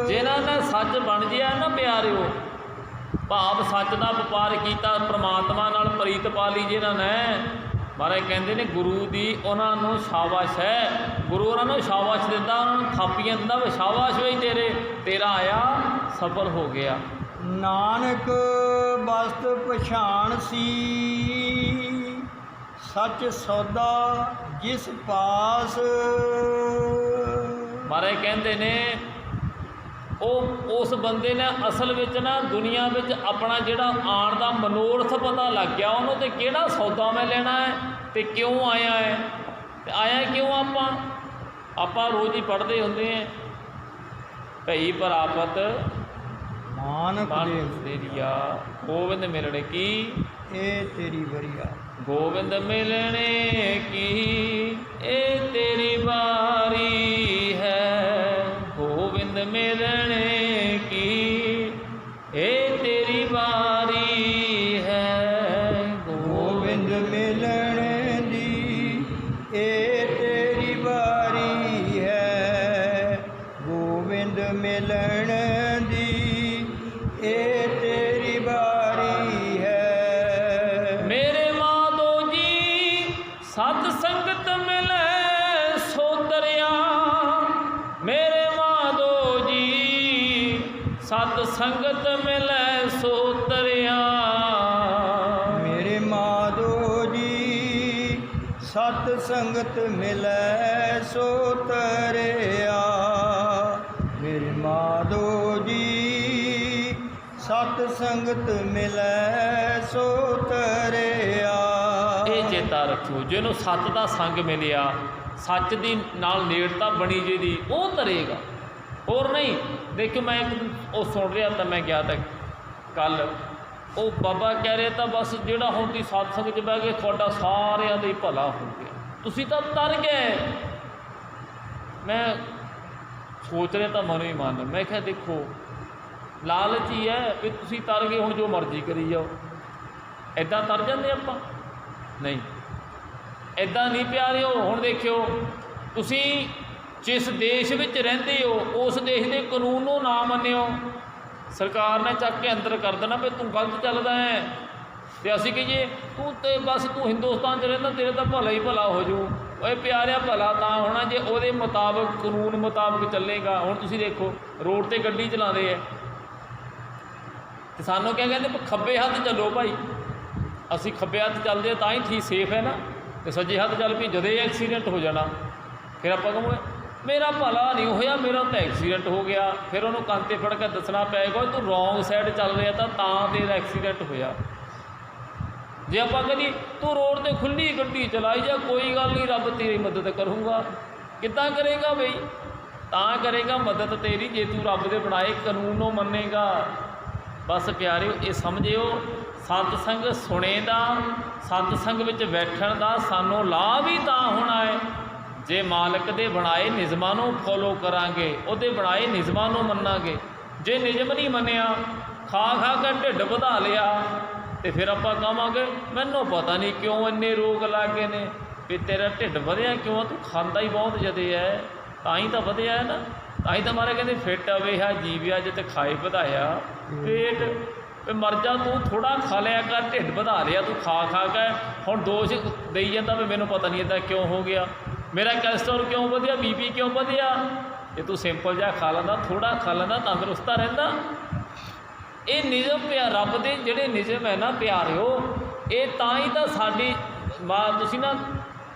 ਜਿਨ੍ਹਾਂ ਨੇ ਸੱਚ ਬਣ ਜਿਆ ਨਾ ਪਿਆਰਿਓ, ਭਾਵ ਸੱਚ ਦਾ ਵਪਾਰ ਕੀਤਾ, ਪ੍ਰਮਾਤਮਾ ਨਾਲ ਪ੍ਰੀਤ ਪਾ ਲਈ ਜਿਨ੍ਹਾਂ ਨੇ, ਮਹਾਰਾਜ ਕਹਿੰਦੇ ਨੇ ਗੁਰੂ ਦੀ ਉਹਨਾਂ ਨੂੰ ਸ਼ਾਬਾਸ਼ ਹੈ। ਗੁਰੂ ਉਹਨਾਂ ਨੂੰ ਸ਼ਾਬਾਸ਼ ਦਿੰਦਾ, ਉਹਨਾਂ ਨੂੰ ਥਾਪੀਆਂ ਦਿੰਦਾ ਵੀ ਸ਼ਾਬਾਸ਼ ਹੋਈ ਤੇਰਾ ਆਇਆ ਸਫਲ ਹੋ ਗਿਆ। ਨਾਨਕ ਬਸਤ ਪਛਾਣ ਸੀ, ਸੱਚ ਸੌਦਾ ਜਿਸ ਪਾਸ। ਮਹਾਰਾਜ ਕਹਿੰਦੇ ਨੇ ਉਸ ਬੰਦੇ ਨੇ ਅਸਲ ਵਿੱਚ ਨਾ ਦੁਨੀਆ ਵਿੱਚ ਆਪਣਾ ਜਿਹੜਾ ਆਉਣ ਦਾ ਮਨੋਰਥ ਪਤਾ ਲੱਗ ਗਿਆ ਉਹਨੂੰ, ਤੇ ਕਿਹੜਾ ਸੌਦਾ ਮੈਂ ਲੈਣਾ ਹੈ ਤੇ ਕਿਉਂ ਆਇਆ ਹੈ, ਤੇ ਆਇਆ ਕਿਉਂ। ਆਪਾਂ ਰੋਜ਼ ਹੀ ਪੜ੍ਹਦੇ ਹੁੰਦੇ ਹਾਂ, ਭਈ ਪ੍ਰਾਪਤ ਨਾਨਕ ਤੇਰੀਆ, ਗੋਬਿੰਦ ਮਿਲਣੇ ਕੀ ਇਹ ਤੇਰੀ ਵਰੀਆ। ਗੋਬਿੰਦ ਮਿਲਣੇ ਕੀ ਇਹ ਤੇਰੀ ਵਾਰੀ ਹੈ, ਗੋਬਿੰਦ ਮਿਲਣੇ ਕੀ ਇਹ ਤੇਰੀ ਵਾਰੀ ਹੈ। ਗੋਬਿੰਦ ਮਿਲਣ ਦੀ ਇਹ ਤੇਰੀ ਵਾਰੀ ਹੈ, ਗੋਬਿੰਦ ਮਿਲਣ ਦੀ ਇਹ ਤੇਰੀ ਵਾਰੀ ਹੈ। ਮੇਰੇ ਮਾਧੋ ਜੀ ਸਤ ਸੰਗਤ ਮਿਲੇ ਸੋ ਤਰਿਆ, ਮੇਰੇ ਮਾਧੋ ਜੀ ਸਤ ਸੰਗਤ ਮਿਲੇ ਸੋ ਤਰਿਆ। ਮੇਰੇ ਮਾਧੋ ਜੀ ਸਤ ਸੰਗਤ ਮਿਲੈ ਸੋ ਤਰਿਆ, ਮੇਰੇ ਮਾਧੋ ਜੀ ਸਤ ਸੰਗਤ ਮਿਲੈ ਸੋ ਤਰਿਆ। ਇਹ ਚੇਤਾ ਰੱਖਿਓ, ਜਿਹਨੂੰ ਸੱਚ ਦਾ ਸੰਗ ਮਿਲਿਆ, ਸੱਚ ਦੀ ਨਾਲ ਨੇੜਤਾ ਬਣੀ ਜਿਹਦੀ, ਉਹ ਤਰੇਗਾ, ਹੋਰ ਨਹੀਂ। ਦੇਖੋ ਮੈਂ ਉਹ ਸੁਣ ਰਿਹਾ ਤਾਂ ਮੈਂ ਗਿਆ ਤਾਂ ਕੱਲ ਉਹ ਬਾਬਾ ਕਹਿ ਰਿਹਾ ਤਾਂ ਬਸ ਜਿਹੜਾ ਹੁਣ ਤੁਸੀਂ ਸਤਸੰਗ 'ਚ ਬਹਿ ਗਏ ਤੁਹਾਡਾ ਸਾਰਿਆਂ ਦਾ ਹੀ ਭਲਾ ਹੋ ਗਿਆ, ਤੁਸੀਂ ਤਾਂ ਤਰ ਗਏ। ਮੈਂ ਸੋਚ ਰਿਹਾ ਤਾਂ ਮਨੋਂ ਹੀ ਮਨ, ਮੈਂ ਕਿਹਾ ਦੇਖੋ ਲਾਲਚ ਹੀ ਹੈ ਵੀ ਤੁਸੀਂ ਤਰ ਗਏ, ਹੁਣ ਜੋ ਮਰਜ਼ੀ ਕਰੀ ਜਾਓ। ਇੱਦਾਂ ਤਰ ਜਾਂਦੇ ਆਪਾਂ? ਨਹੀਂ, ਇੱਦਾਂ ਨਹੀਂ ਪਿਆਰਿਓ। ਹੁਣ ਦੇਖਿਓ, ਤੁਸੀਂ ਜਿਸ ਦੇਸ਼ ਵਿੱਚ ਰਹਿੰਦੇ ਹੋ ਉਸ ਦੇਸ਼ ਦੇ ਕਾਨੂੰਨ ਨੂੰ ਨਾ ਮੰਨਿਓ, ਸਰਕਾਰ ਨੇ ਚੱਕ ਕੇ ਅੰਦਰ ਕਰ ਦੇਣਾ ਵੀ ਤੂੰ ਗਲਤ ਚੱਲਦਾ ਹੈ, ਅਤੇ ਅਸੀਂ ਕਹੀਏ ਤੂੰ ਤੇ ਬਸ ਤੂੰ ਹਿੰਦੁਸਤਾਨ 'ਚ ਰਹਿੰਦਾ, ਤੇਰੇ ਤਾਂ ਭਲਾ ਹੀ ਭਲਾ ਹੋ ਜੂ। ਓਏ ਪਿਆਰਿਆ, ਭਲਾ ਤਾਂ ਹੋਣਾ ਜੇ ਉਹਦੇ ਮੁਤਾਬਕ ਕਾਨੂੰਨ ਮੁਤਾਬਕ ਚੱਲੇਗਾ। ਹੁਣ ਤੁਸੀਂ ਦੇਖੋ ਰੋਡ 'ਤੇ ਗੱਡੀ ਚਲਾਉਂਦੇ ਹੈ ਅਤੇ ਸਾਨੂੰ ਕਿਆ ਕਹਿੰਦੇ ਖੱਬੇ ਹੱਥ ਚੱਲੋ ਭਾਈ, ਅਸੀਂ ਖੱਬੇ ਹੱਥ ਚੱਲਦੇ ਤਾਂ ਹੀ ਠੀਕ ਸੇਫ ਹੈ ਨਾ, ਅਤੇ ਸੱਜੇ ਹੱਥ ਚੱਲ ਪਈ ਜਦੇ ਐਕਸੀਡੈਂਟ ਹੋ ਜਾਣਾ। ਫਿਰ ਆਪਾਂ ਕਹੋਗੇ ਮੇਰਾ ਭਲਾ ਨਹੀਂ ਹੋਇਆ, ਮੇਰਾ ਤਾਂ ਐਕਸੀਡੈਂਟ ਹੋ ਗਿਆ। ਫਿਰ ਉਹਨੂੰ ਕੰਨ 'ਤੇ ਫੜ ਕੇ ਦੱਸਣਾ ਪਏਗਾ ਤੂੰ ਰੋਂਗ ਸਾਈਡ ਚੱਲ ਰਿਹਾ ਤਾਂ ਤੇਰਾ ਐਕਸੀਡੈਂਟ ਹੋਇਆ। ਜੇ ਆਪਾਂ ਕਹਦੀ ਤੂੰ ਰੋਡ 'ਤੇ ਖੁੱਲ੍ਹੀ ਗੱਡੀ ਚਲਾਈ ਜਾ, ਕੋਈ ਗੱਲ ਨਹੀਂ, ਰੱਬ ਤੇਰੀ ਮਦਦ ਕਰੂੰਗਾ। ਕਿੱਦਾਂ ਕਰੇਗਾ ਬਈ? ਤਾਂ ਕਰੇਗਾ ਮਦਦ ਤੇਰੀ ਜੇ ਤੂੰ ਰੱਬ ਦੇ ਬਣਾਏ ਕਾਨੂੰਨ ਨੂੰ ਮੰਨੇਗਾ। ਬਸ ਪਿਆਰਿਓ, ਇਹ ਸਮਝਿਓ ਸਤਸੰਗ ਸੁਣੇ ਦਾ, ਸਤਸੰਗ ਵਿੱਚ ਬੈਠਣ ਦਾ ਸਾਨੂੰ ਲਾਭ ਹੀ ਤਾਂ ਹੋਣਾ ਹੈ ਜੇ ਮਾਲਕ ਦੇ ਬਣਾਏ ਨਿਯਮਾਂ ਨੂੰ ਫੋਲੋ ਕਰਾਂਗੇ, ਉਹਦੇ ਬਣਾਏ ਨਿਯਮਾਂ ਨੂੰ ਮੰਨਾਂਗੇ। ਜੇ ਨਿਯਮ ਨਹੀਂ ਮੰਨਿਆ, ਖਾ ਕੇ ਢਿੱਡ ਵਧਾ ਲਿਆ, ਅਤੇ ਫਿਰ ਆਪਾਂ ਕਹਾਂਗੇ ਮੈਨੂੰ ਪਤਾ ਨਹੀਂ ਕਿਉਂ ਇੰਨੇ ਰੋਗ ਲੱਗ ਗਏ ਨੇ। ਵੀ ਤੇਰਾ ਢਿੱਡ ਵਧਿਆ ਕਿਉਂ? ਤੂੰ ਖਾਂਦਾ ਹੀ ਬਹੁਤ ਜਦੇ ਹੈ, ਤਾਂ ਹੀ ਤਾਂ ਵਧਿਆ ਹੈ ਨਾ। ਤਾਂ ਹੀ ਤਾਂ ਮਾਰੇ ਕਹਿੰਦੇ ਫਿੱਟ ਅਵੇਹਾ ਜੀਵਿਆ ਜਿੱਤੇ ਖਾਏ ਵਧਾਇਆ ਪੇਟ। ਵੀ ਮਰ ਜਾ ਤੂੰ, ਥੋੜ੍ਹਾ ਖਾ ਲਿਆ ਕਰ, ਢਿੱਡ ਵਧਾ ਲਿਆ ਤੂੰ ਖਾ ਕੇ। ਹੁਣ ਦੋਸ਼ ਦੇਈ ਜਾਂਦਾ ਵੀ ਮੈਨੂੰ ਪਤਾ ਨਹੀਂ ਇੱਦਾਂ ਕਿਉਂ ਹੋ ਗਿਆ, ਮੇਰਾ ਕੈਲਸਟਰੋਲ ਕਿਉਂ ਵਧਿਆ, ਬੀਪੀ ਕਿਉਂ ਵਧਿਆ। ਜੇ ਤੂੰ ਸਿੰਪਲ ਜਿਹਾ ਖਾ ਲੈਂਦਾ, ਥੋੜ੍ਹਾ ਖਾ ਲੈਂਦਾ, ਤੰਦਰੁਸਤਾ ਰਹਿੰਦਾ। ਇਹ ਨਿਯਮ ਪਿਆਰ ਰੱਬ ਦੇ ਜਿਹੜੇ ਨਿਯਮ ਹੈ ਨਾ ਪਿਆਰਿਓ, ਇਹ ਤਾਂ ਹੀ ਤਾਂ ਸਾਡੀ ਤੁਸੀਂ ਨਾ